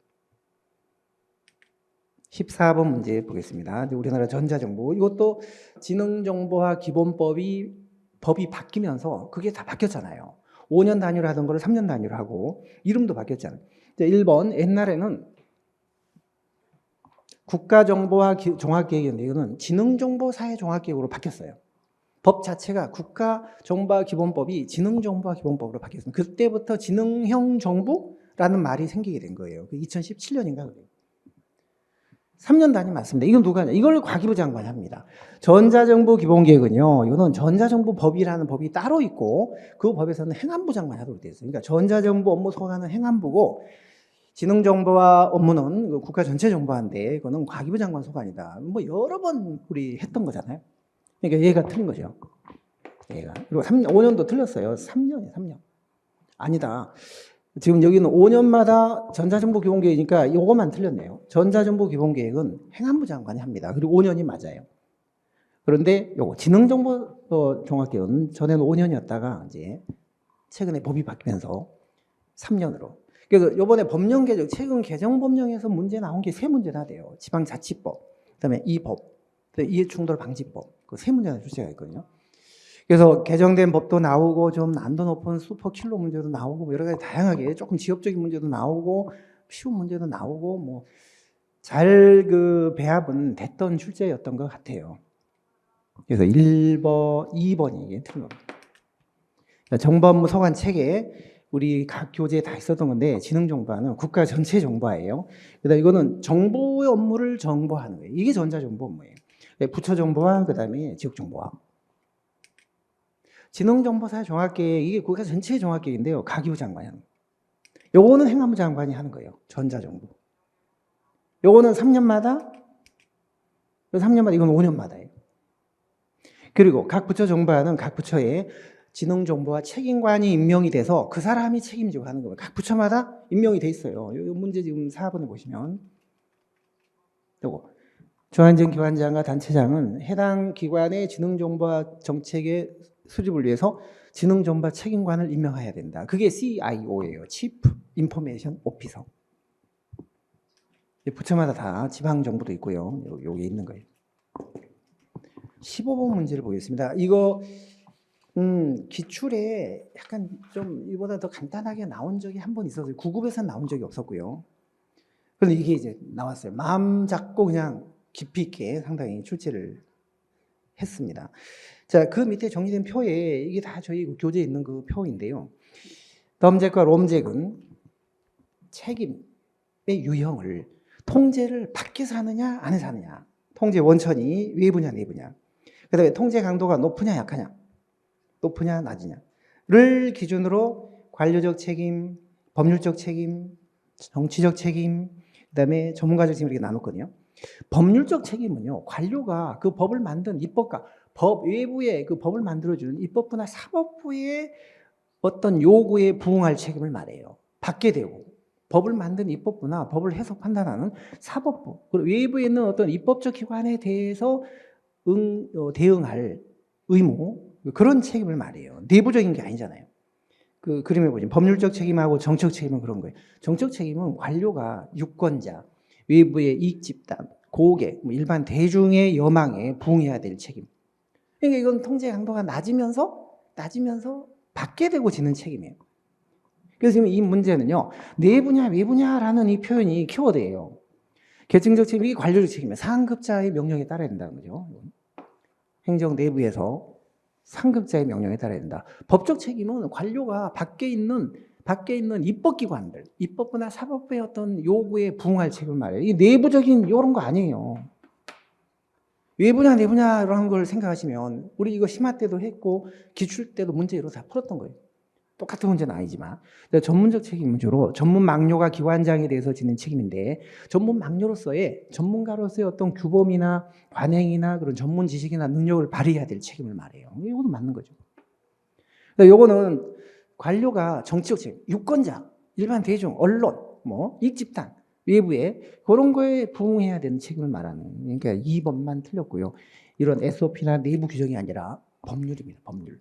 Speaker 1: 14번 문제 보겠습니다. 우리나라 전자정보. 이것도 지능정보화 기본법이 바뀌면서 그게 다 바뀌었잖아요. 5년 단위로 하던 걸 3년 단위로 하고 이름도 바뀌었잖아요. 1번 옛날에는 국가정보화 종합계획이었는데 이거는 지능정보사회종합계획으로 바뀌었어요. 법 자체가 국가정보화 기본법이 지능정보화 기본법으로 바뀌었습니다. 그때부터 지능형 정부라는 말이 생기게 된 거예요. 2017년인가 그래요. 3년 단위 맞습니다. 이건 누가 하냐? 이걸 과기부 장관이 합니다. 전자정보 기본계획은요, 이거는 전자정보법이라는 법이 따로 있고 그 법에서는 행안부 장관이 하도록 되어 있어요. 그러니까 전자정보 업무 소관은 행안부고 지능정보화 업무는 국가 전체 정보화인데 그거는 과기부 장관 소관이다. 뭐 여러 번 우리 했던 거잖아요. 그러니까 얘가 틀린 거죠. 얘가. 그리고 5년도 틀렸어요. 3년이에요, 3년. 아니다. 지금 여기는 5년마다 전자정보 기본계획이니까 이것만 틀렸네요. 전자정보 기본계획은 행안부 장관이 합니다. 그리고 5년이 맞아요. 그런데 요거 지능정보 종합계획은 전에는 5년이었다가 이제 최근에 법이 바뀌면서 3년으로. 그래서 이번에 법령 개정, 최근 개정 법령에서 문제 나온 게 세 문제나 돼요. 지방자치법, 그다음에 이 법, 이해충돌 방지법, 그 세 문제나 출제가 있거든요. 그래서 개정된 법도 나오고 좀 난도 높은 슈퍼킬러 문제도 나오고 뭐 여러 가지 다양하게 조금 지역적인 문제도 나오고 쉬운 문제도 나오고 뭐 잘 그 배합은 됐던 출제였던 것 같아요. 그래서 1번, 2번이 이게 틀린 겁니다. 정보업무 소관 체계 우리 각 교재에 다 있었던 건데 지능정보화는 국가 전체 정보화예요. 그다음 이거는 정보의 업무를 정보하는 거예요. 이게 전자정보 업무예요. 부처 정보화 그다음에 지역 정보화. 지능정보사 종합계획 이게 국가 전체의 종합계획인데요. 가기부 장관이 하는 거예요. 요거는 행안부 장관이 하는 거예요. 전자정보. 요거는 3년마다, 이건 5년마다예요. 그리고 각 부처 정보화는 각 부처에 지능정보화 책임관이 임명이 돼서 그 사람이 책임지고 하는 거예요. 각 부처마다 임명이 돼 있어요. 이 문제 지금 4번을 보시면 요거 조한정 기관장과 단체장은 해당 기관의 지능정보화 정책의 수립을 위해서 지능정보화 책임관을 임명해야 된다. 그게 CIO예요. Chief Information Officer. 부처마다 다 지방정부도 있고요. 여기 있는 거예요. 15번 문제를 보겠습니다. 이거 기출에 약간 좀 이보다 더 간단하게 나온 적이 한 번 있었어요. 9급에서는 나온 적이 없었고요. 그런데 이게 이제 나왔어요. 마음 잡고 그냥 깊이 있게 상당히 출제를 했습니다. 자, 그 밑에 정리된 표에 이게 다 저희 교재에 있는 그 표인데요. 덤잭과 롬잭은 책임의 유형을 통제를 밖에서 하느냐 안에서 하느냐, 통제 원천이 외부냐 내부냐, 그 다음에 통제 강도가 높으냐 약하냐, 높으냐 낮으냐를 기준으로 관료적 책임, 법률적 책임, 정치적 책임, 그 다음에 전문가적 책임 이렇게 나눴거든요. 법률적 책임은요, 관료가 그 법을 만든 입법가, 법 외부에 그 법을 만들어주는 입법부나 사법부의 어떤 요구에 부응할 책임을 말해요. 받게 되고, 법을 만든 입법부나 법을 해석 판단하는 사법부, 그리고 외부에 있는 어떤 입법적 기관에 대해서 대응할 의무, 그런 책임을 말해요. 내부적인 게 아니잖아요. 그 그림에 보시면 법률적 책임하고 정책 책임은 그런 거예요. 정책 책임은 관료가 유권자, 외부의 이익 집단, 고객, 일반 대중의 여망에 부응해야 될 책임. 그러니까 이건 통제 강도가 낮으면서 받게 되고 지는 책임이에요. 그래서 지금 이 문제는요, 내부냐 외부냐라는 이 표현이 키워드예요. 계층적 책임, 이게 관료적 책임이에요. 상급자의 명령에 따라야 된다는 거죠. 행정 내부에서 상급자의 명령에 따라야 된다. 법적 책임은 관료가 밖에 있는 입법기관들, 입법부나 사법부의 어떤 요구에 부응할 책임을 말해요. 이 내부적인 이런 거 아니에요. 외부냐 내부냐라는 걸 생각하시면 우리 이거 심화 때도 했고 기출 때도 문제로 다 풀었던 거예요. 똑같은 문제는 아니지만 전문적 책임은 주로 전문 막료가 기관장에 대해서 지는 책임인데, 전문 막료로서의 전문가로서의 어떤 규범이나 관행이나 그런 전문 지식이나 능력을 발휘해야 될 책임을 말해요. 이것도 맞는 거죠. 이거는 관료가 정치적 책임, 유권자, 일반 대중, 언론, 이익 집단, 외부에 그런 거에 부응해야 되는 책임을 말하는, 그러니까 2번만 틀렸고요. 이런 SOP나 내부 규정이 아니라 법률입니다. 법률.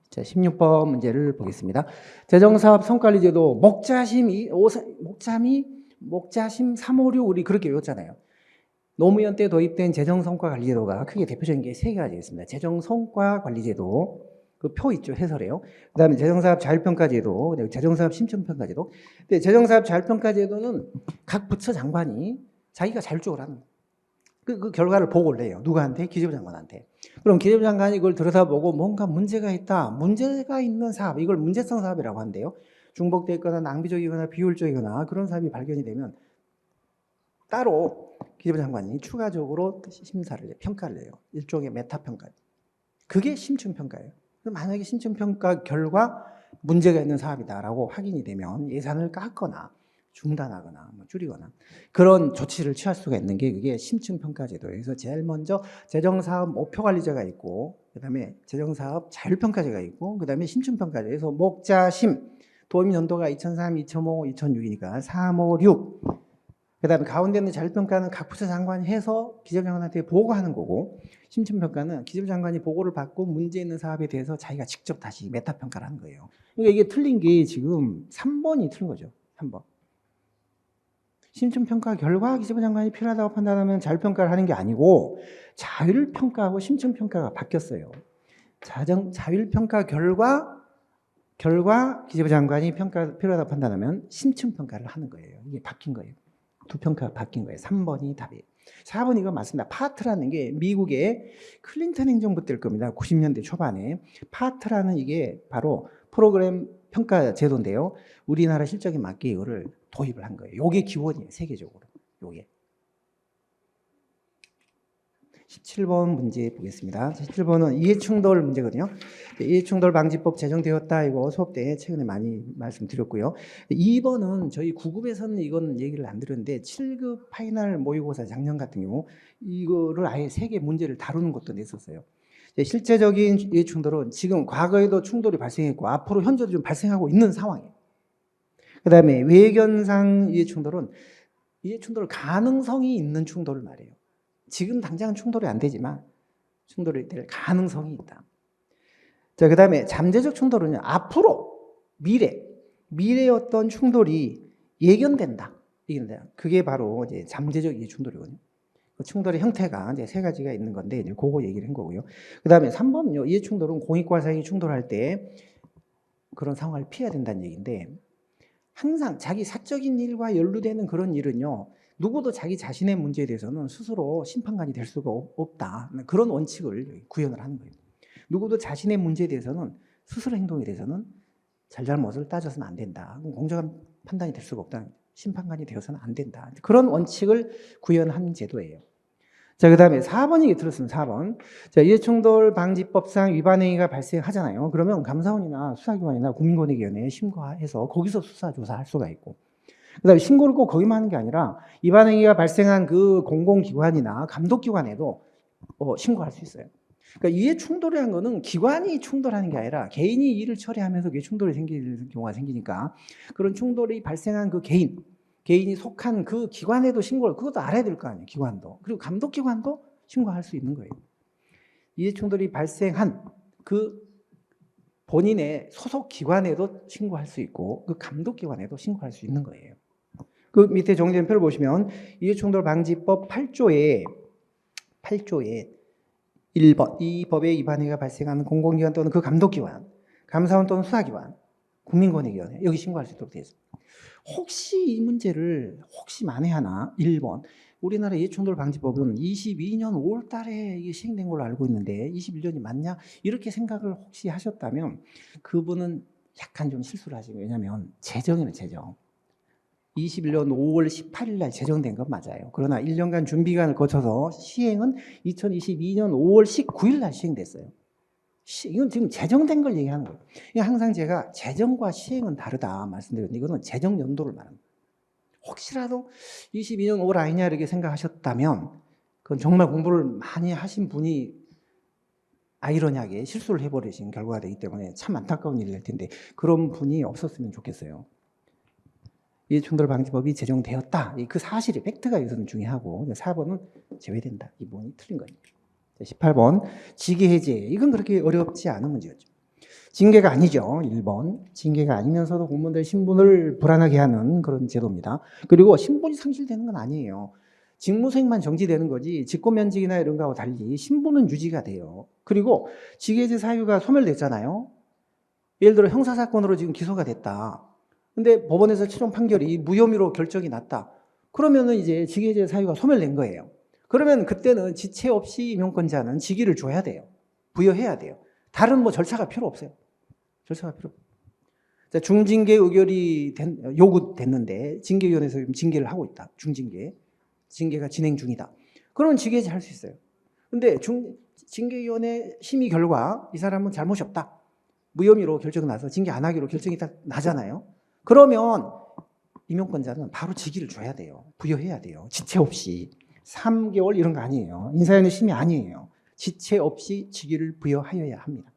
Speaker 1: 자, 16번 문제를 보겠습니다. 재정사업 성과관리제도 목자심 356 우리 그렇게 외웠잖아요. 노무현 때 도입된 재정성과관리제도가 크게 대표적인 게 세 가지 있습니다. 재정성과관리제도, 그 표 있죠, 해설해요. 그 다음에 재정사업 자율평가제도, 재정사업 심층평가제도. 근데 재정사업 자율평가제도는 각 부처 장관이 자기가 자율적으로 하는 거예요. 그 결과를 보고를 해요. 누구한테? 기재부 장관한테. 그럼 기재부 장관이 이걸 들여다보고 뭔가 문제가 있다. 문제가 있는 사업, 이걸 문제성 사업이라고 한대요. 중복돼 있거나 낭비적이거나 비효율적이거나 그런 사업이 발견이 되면 따로 기재부 장관이 추가적으로 심사를 해요. 평가를 해요. 일종의 메타평가. 그게 심층평가예요. 만약에 심층평가 결과 문제가 있는 사업이다라고 확인이 되면 예산을 깎거나 중단하거나 뭐 줄이거나 그런 조치를 취할 수가 있는 게 그게 심층평가제도예요. 그래서 제일 먼저 재정사업 목표관리제가 있고 그다음에 재정사업 자율평가제가 있고 그다음에 심층평가제. 그래서 목자심 도입 연도가 2003, 2005, 2006이니까 3, 5, 6. 그다음에 가운데 있는 자율평가는 각 부처 장관이 해서 기재부장관한테 보고하는 거고 심층평가는 기재부장관이 보고를 받고 문제 있는 사업에 대해서 자기가 직접 다시 메타평가를 하는 거예요. 그러니까 이게 틀린 게 지금 3번이 틀린 거죠. 3번. 심층평가 결과 기재부장관이 필요하다고 판단하면 자율평가를 하는 게 아니고 자율평가하고 심층평가가 바뀌었어요. 자율평가 결과 기재부장관이 필요하다고 판단하면 심층평가를 하는 거예요. 이게 바뀐 거예요. 두 평가가 바뀐 거예요. 3번이 답이에요. 4번 이거 맞습니다. 파트라는 게 미국의 클린턴 행정부 때일 겁니다. 90년대 초반에. 파트라는 이게 바로 프로그램 평가 제도인데요. 우리나라 실적에 맞게 이거를 도입을 한 거예요. 요게 기본이에요. 세계적으로. 요게. 17번 문제 보겠습니다. 17번은 이해충돌 문제거든요. 이해충돌 방지법 제정되었다. 이거 수업 때 최근에 많이 말씀드렸고요. 2번은 저희 9급에서는 이건 얘기를 안 드렸는데 7급 파이널 모의고사 작년 같은 경우 이거를 아예 3개 문제를 다루는 것도 냈었어요. 실제적인 이해충돌은 지금 과거에도 충돌이 발생했고 앞으로 현재도 좀 발생하고 있는 상황이에요. 그 다음에 외견상 이해충돌은 이해충돌 가능성이 있는 충돌을 말해요. 지금 당장 충돌이 안 되지만 충돌이 될 가능성이 있다. 자, 그 다음에 잠재적 충돌은요. 앞으로 미래의 어떤 충돌이 예견된다. 그게 바로 이제 잠재적 이해 충돌이거든요. 그 충돌의 형태가 이제 3가지가 있는 건데 이제 그거 얘기를 한 거고요. 그 다음에 3번은요. 이해 충돌은 공익과 사익이 충돌할 때 그런 상황을 피해야 된다는 얘기인데 항상 자기 사적인 일과 연루되는 그런 일은요. 누구도 자기 자신의 문제에 대해서는 스스로 심판관이 될 수가 없다. 그런 원칙을 구현을 하는 거예요. 누구도 자신의 문제에 대해서는 스스로 행동에 대해서는 잘잘못을 따져서는 안 된다. 공정한 판단이 될 수가 없다. 심판관이 되어서는 안 된다. 그런 원칙을 구현한 제도예요. 자, 그 다음에 4번이 들었습니다. 4번. 자, 이해충돌 방지법상 위반 행위가 발생하잖아요. 그러면 감사원이나 수사기관이나 국민권익위원회에 신고해서 거기서 수사 조사할 수가 있고. 그 다음에 신고를 꼭 거기만 하는 게 아니라 위반 행위가 발생한 그 공공기관이나 감독기관에도 신고할 수 있어요. 그러니까 이해 충돌이라는 거는 기관이 충돌하는 게 아니라 개인이 일을 처리하면서 그게 충돌이 생기는 경우가 생기니까 그런 충돌이 발생한 그 개인이 속한 그 기관에도 신고를, 그것도 알아야 될 거 아니에요. 기관도. 그리고 감독기관도 신고할 수 있는 거예요. 이해 충돌이 발생한 그 본인의 소속 기관에도 신고할 수 있고 그 감독기관에도 신고할 수 있는 거예요. 그 밑에 정리된 표를 보시면 이해충돌 방지법 8조에 1번 이 법에 위반 행위가 발생하는 공공기관 또는 그 감독기관, 감사원 또는 수사기관, 국민권익위원회 여기 신고할 수 있도록 되어 있습니다. 혹시 이 문제를 만에 하나 1번 우리나라 이해충돌 방지법은 22년 5월 달에 이게 시행된 걸로 알고 있는데 21년이 맞냐? 이렇게 생각을 혹시 하셨다면 그분은 약간 좀 실수를 하시고, 왜냐하면 재정이는 재정. 21년 5월 18일 날 제정된 건 맞아요. 그러나 1년간 준비기간을 거쳐서 시행은 2022년 5월 19일 날 시행됐어요. 이건 지금 제정된 걸 얘기하는 거예요. 항상 제가 재정과 시행은 다르다 말씀드렸는데 이거는 재정 연도를 말합니다. 혹시라도 22년 5월 아니냐 이렇게 생각하셨다면 그건 정말 공부를 많이 하신 분이 아이러니하게 실수를 해버리신 결과가 되기 때문에 참 안타까운 일이 될 텐데 그런 분이 없었으면 좋겠어요. 이해충돌 방지법이 제정되었다. 그 사실이 팩트가 여기서는 중요하고 4번은 제외된다. 이 부분이 틀린 거예요. 18번 징계해제. 이건 그렇게 어렵지 않은 문제였죠. 징계가 아니죠. 1번. 징계가 아니면서도 공무원들 신분을 불안하게 하는 그런 제도입니다. 그리고 신분이 상실되는 건 아니에요. 직무수행만 정지되는 거지 직권면직이나 이런 거하고 달리 신분은 유지가 돼요. 그리고 징계해제 사유가 소멸됐잖아요. 예를 들어 형사사건으로 지금 기소가 됐다. 근데 법원에서 최종 판결이 무혐의로 결정이 났다. 그러면은 이제 징계해제 사유가 소멸된 거예요. 그러면 그때는 지체 없이 임용권자는 직위를 줘야 돼요. 부여해야 돼요. 다른 뭐 절차가 필요 없어요. 절차가 필요 없어요. 자, 중징계 의결이 요구됐는데 징계위원회에서 지금 징계를 하고 있다. 징계가 진행 중이다. 그러면 징계해제 할 수 있어요. 근데 징계위원회 심의 결과 이 사람은 잘못이 없다. 무혐의로 결정이 나서 징계 안 하기로 결정이 딱 나잖아요. 그러면 임용권자는 바로 직위를 줘야 돼요. 부여해야 돼요. 지체 없이. 3개월 이런 거 아니에요. 인사위원회 심의 아니에요. 지체 없이 직위를 부여하여야 합니다.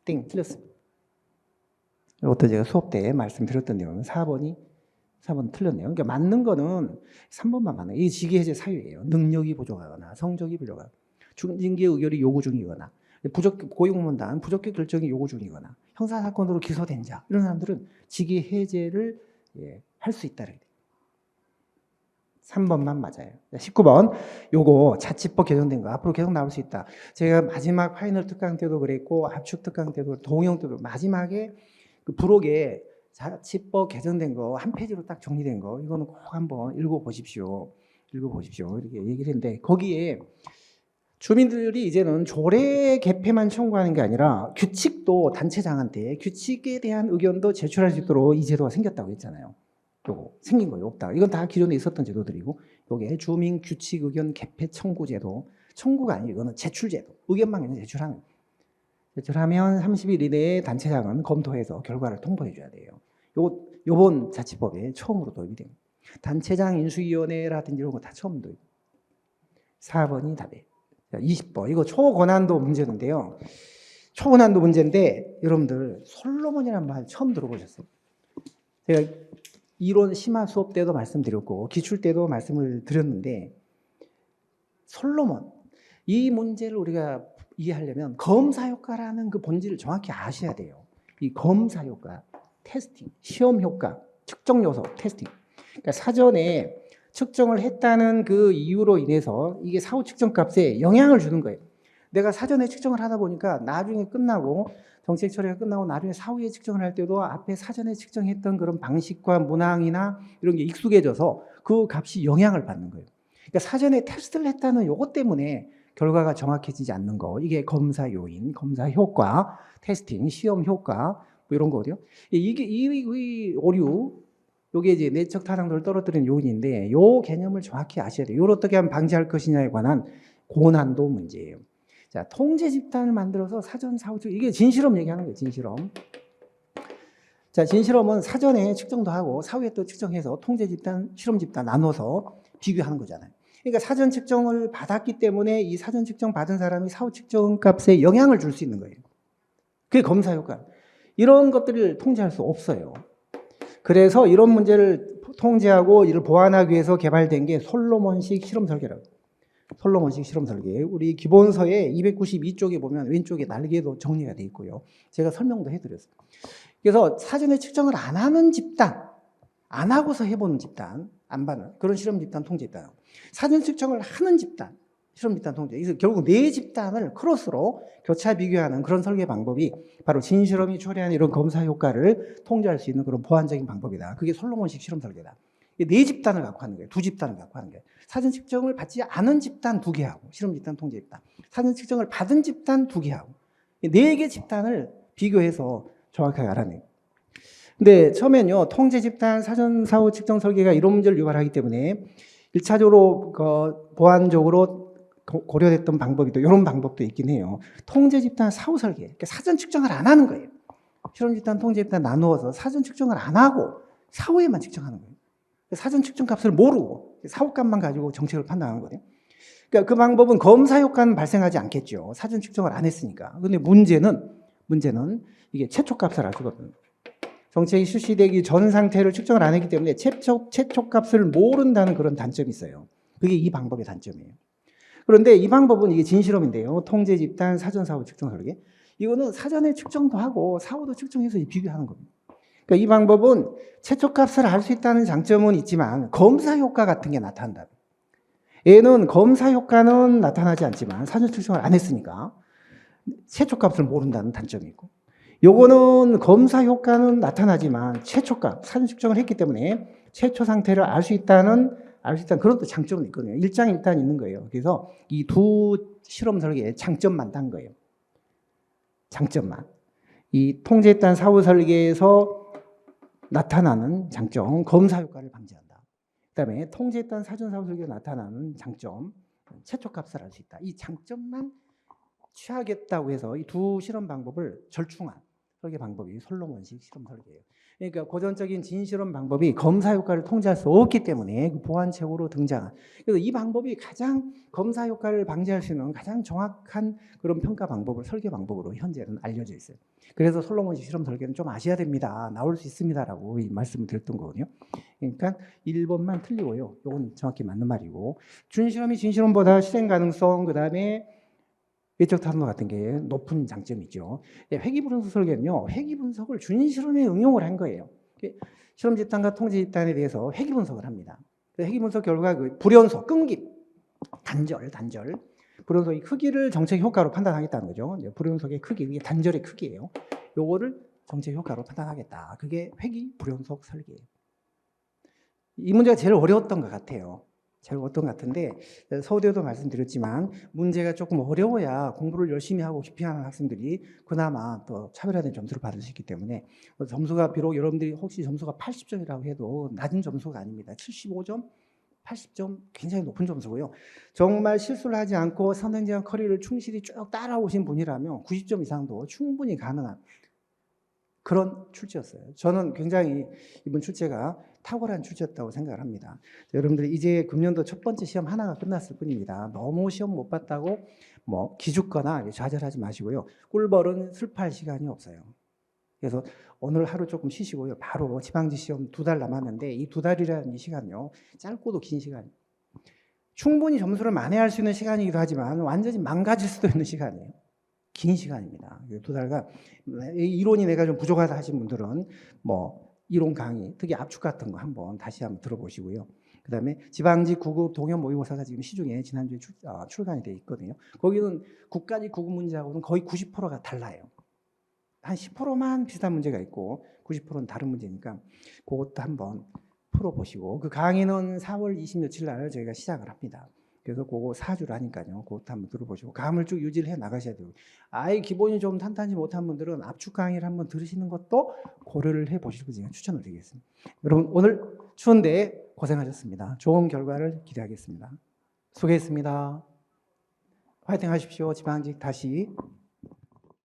Speaker 1: 땡, 틀렸습니다. 이것도 제가 수업 때 말씀드렸던 내용은 4번 틀렸네요. 그러니까 맞는 거는 3번만 맞는 거예요. 이게 직위해제 사유예요. 능력이 부족하거나 성적이 부족하거나 중징계 의결이 요구 중이거나 고용문단 부적격 결정이 요구 중이거나 형사사건으로 기소된 자 이런 사람들은 직위해제를 할 수 있다. 3번만 맞아요. 19번 요거 자치법 개정된 거 앞으로 계속 나올 수 있다. 제가 마지막 파이널 특강 때도 그랬고 압축 특강 때도 동영 때도 마지막에 그 부록에 자치법 개정된 거 한 페이지로 딱 정리된 거 이거는 꼭 한번 읽어보십시오. 이렇게 얘기를 했는데 거기에 주민들이 이제는 조례 개폐만 청구하는 게 아니라 규칙도 단체장한테 규칙에 대한 의견도 제출할 수 있도록 이 제도가 생겼다고 했잖아요. 요거 생긴 거예요. 없다. 이건 다 기존에 있었던 제도들이고 요게 주민 규칙 의견 개폐 청구 제도. 청구가 아니고 이거는 제출 제도. 의견만 그냥 제출하는. 제출하면 30일 이내에 단체장은 검토해서 결과를 통보해 줘야 돼요. 요번 자치법에 처음으로 도입이 됩니다. 단체장 인수위원회라든지 이런 거 다 처음 도입. 4번이 답이에요. 20번. 이거 초고난도 문제인데요. 초고난도 문제인데 여러분들 솔로몬이라는 말 처음 들어보셨어요? 제가 이론 심화 수업 때도 말씀드렸고 기출 때도 말씀을 드렸는데 솔로몬 이 문제를 우리가 이해하려면 검사 효과라는 그 본질을 정확히 아셔야 돼요. 이 검사 효과, 테스팅, 시험 효과, 측정 요소, 테스팅. 그러니까 사전에 측정을 했다는 그 이유로 인해서 이게 사후 측정 값에 영향을 주는 거예요. 내가 사전에 측정을 하다 보니까 나중에 끝나고 정책 처리가 끝나고 나중에 사후에 측정을 할 때도 앞에 사전에 측정했던 그런 방식과 문항이나 이런 게 익숙해져서 그 값이 영향을 받는 거예요. 그러니까 사전에 테스트를 했다는 요것 때문에 결과가 정확해지지 않는 거. 이게 검사 요인, 검사 효과, 테스팅, 시험 효과 뭐 이런 거거든요. 이게 이 오류 요게 이제 내적 타당도를 떨어뜨리는 요인인데 요 개념을 정확히 아셔야 돼요. 요걸 어떻게 하면 방지할 것이냐에 관한 고난도 문제예요. 자, 통제 집단을 만들어서 사전 사후 이게 진실험 얘기하는 거예요. 진실험. 자, 진실험은 사전에 측정도 하고 사후에 또 측정해서 통제 집단, 실험 집단 나눠서 비교하는 거잖아요. 그러니까 사전 측정을 받았기 때문에 이 사전 측정 받은 사람이 사후 측정 값에 영향을 줄 수 있는 거예요. 그게 검사 효과. 이런 것들을 통제할 수 없어요. 그래서 이런 문제를 통제하고 이를 보완하기 위해서 개발된 게 솔로몬식 실험 설계라고. 솔로몬식 실험 설계. 우리 기본서의 292쪽에 보면 왼쪽에 날개도 정리가 돼 있고요. 제가 설명도 해드렸어요. 그래서 사전에 측정을 안 하는 집단, 안 하고서 해보는 집단, 안 받는 그런 실험 집단 통제 있다. 사전 측정을 하는 집단, 실험 집단 통제. 그래서 결국 네 집단을 크로스로 교차 비교하는 그런 설계 방법이 바로 진실험이 초래하는 이런 검사 효과를 통제할 수 있는 그런 보완적인 방법이다. 그게 솔로몬식 실험 설계다. 네 집단을 갖고 하는 거예요. 두 집단을 갖고 하는 거예요. 사전 측정을 받지 않은 집단 2개하고 실험 집단 통제 집단, 사전 측정을 받은 집단 2개하고 4개 집단을 비교해서 정확하게 알아내요. 근데 처음엔요, 통제 집단 사전 사후 측정 설계가 이런 문제를 유발하기 때문에 1차적으로 보완적으로 고려됐던 방법이 또 이런 방법도 있긴 해요. 통제 집단 사후 설계, 그러니까 사전 측정을 안 하는 거예요. 실험 집단, 통제 집단 나누어서 사전 측정을 안 하고 사후에만 측정하는 거예요. 사전 측정 값을 모르고 사후 값만 가지고 정책을 판단하는 거예요. 그러니까 그 방법은 검사 효과는 발생하지 않겠죠. 사전 측정을 안 했으니까. 근데 문제는 이게 최초 값을 알 수거든요. 정책이 실시되기 전 상태를 측정을 안 했기 때문에 최초 값을 모른다는 그런 단점이 있어요. 그게 이 방법의 단점이에요. 그런데 이 방법은 이게 진실험인데요. 통제 집단 사전 사후 측정 설계. 이거는 사전에 측정도 하고 사후도 측정해서 비교하는 겁니다. 그러니까 이 방법은 최초 값을 알 수 있다는 장점은 있지만 검사 효과 같은 게 나타난다. 얘는 검사 효과는 나타나지 않지만 사전 측정을 안 했으니까 최초 값을 모른다는 단점이 있고, 요거는 검사 효과는 나타나지만 최초값, 사전 측정을 했기 때문에 최초 상태를 알 수 있다는 그런 또 장점은 있거든요. 일장일단 있는 거예요. 그래서 이 두 실험 설계의 장점만 딴 거예요. 장점만. 이 통제단 사후 설계에서 나타나는 장점, 검사 효과를 방지한다. 그다음에 통제단 사전 사후 설계에 나타나는 장점, 최초 값을 알 수 있다. 이 장점만 취하겠다고 해서 이 두 실험 방법을 절충한 설계 방법이 솔로몬식 실험 설계예요. 그러니까 고전적인 진실험 방법이 검사 효과를 통제할 수 없기 때문에 그 보완책으로 등장한. 그래서 이 방법이 가장 검사 효과를 방지할 수 있는 가장 정확한 그런 평가 방법을 설계 방법으로 현재는 알려져 있어요. 그래서 솔로몬식 실험 설계는 좀 아셔야 됩니다. 나올 수 있습니다라고 이 말씀을 드렸던 거거든요. 그러니까 1번만 틀리고요. 이건 정확히 맞는 말이고 준실험이 진실험보다 실행 가능성 그다음에 외적 타산도 같은 게 높은 장점이죠. 회귀분석 설계는요, 회귀분석을 준실험에 응용을 한 거예요. 실험 집단과 통제 집단에 대해서 회귀분석을 합니다. 회귀분석 결과 그 불연속, 끊김, 단절, 불연속의 크기를 정책 효과로 판단하겠다는 거죠. 불연속의 크기, 이게 단절의 크기예요. 요거를 정책 효과로 판단하겠다. 그게 회귀 불연속 설계예요. 이 문제가 제일 어려웠던 것 같아요. 제일 어떤 것 같은데 서울대도 말씀드렸지만 문제가 조금 어려워야 공부를 열심히 하고 깊이 하는 학생들이 그나마 또 차별화된 점수를 받을 수 있기 때문에 점수가 비록 여러분들이 혹시 점수가 80점이라고 해도 낮은 점수가 아닙니다. 75점, 80점 굉장히 높은 점수고요. 정말 실수를 하지 않고 선행제한 커리를 충실히 쭉 따라오신 분이라면 90점 이상도 충분히 가능한 그런 출제였어요. 저는 굉장히 이번 출제가 탁월한 출제였다고 생각을 합니다. 여러분들 이제 금년도 첫 번째 시험 하나가 끝났을 뿐입니다. 너무 시험 못 봤다고 뭐 기죽거나 좌절하지 마시고요. 꿀벌은 슬퍼할 시간이 없어요. 그래서 오늘 하루 조금 쉬시고요. 바로 지방지 시험 2달 남았는데 이 2달이라는 이 시간요. 짧고도 긴 시간. 충분히 점수를 만회할 수 있는 시간이기도 하지만 완전히 망가질 수도 있는 시간이에요. 긴 시간입니다. 2달간 이론이 내가 좀 부족하다 하신 분들은 뭐 이론 강의, 특히 압축 같은 거 한번 다시 한번 들어보시고요. 그다음에 지방직 9급 동형 모의고사가 지금 시중에 지난주에 출간이 돼 있거든요. 거기는 국가직 9급 문제하고는 거의 90%가 달라요. 한 10%만 비슷한 문제가 있고 90%는 다른 문제니까 그것도 한번 풀어보시고 그 강의는 4월 20며칠 날 저희가 시작을 합니다. 그래서 그거 4주를 하니까요. 그것도 한번 들어보시고 감을 쭉 유지를 해 나가셔야 되고 아예 기본이 좀 탄탄하지 못한 분들은 압축 강의를 한번 들으시는 것도 고려를 해보시고 제가 추천을 드리겠습니다. 여러분 오늘 추운데 고생하셨습니다. 좋은 결과를 기대하겠습니다. 수고했습니다. 화이팅 하십시오. 지방직 다시.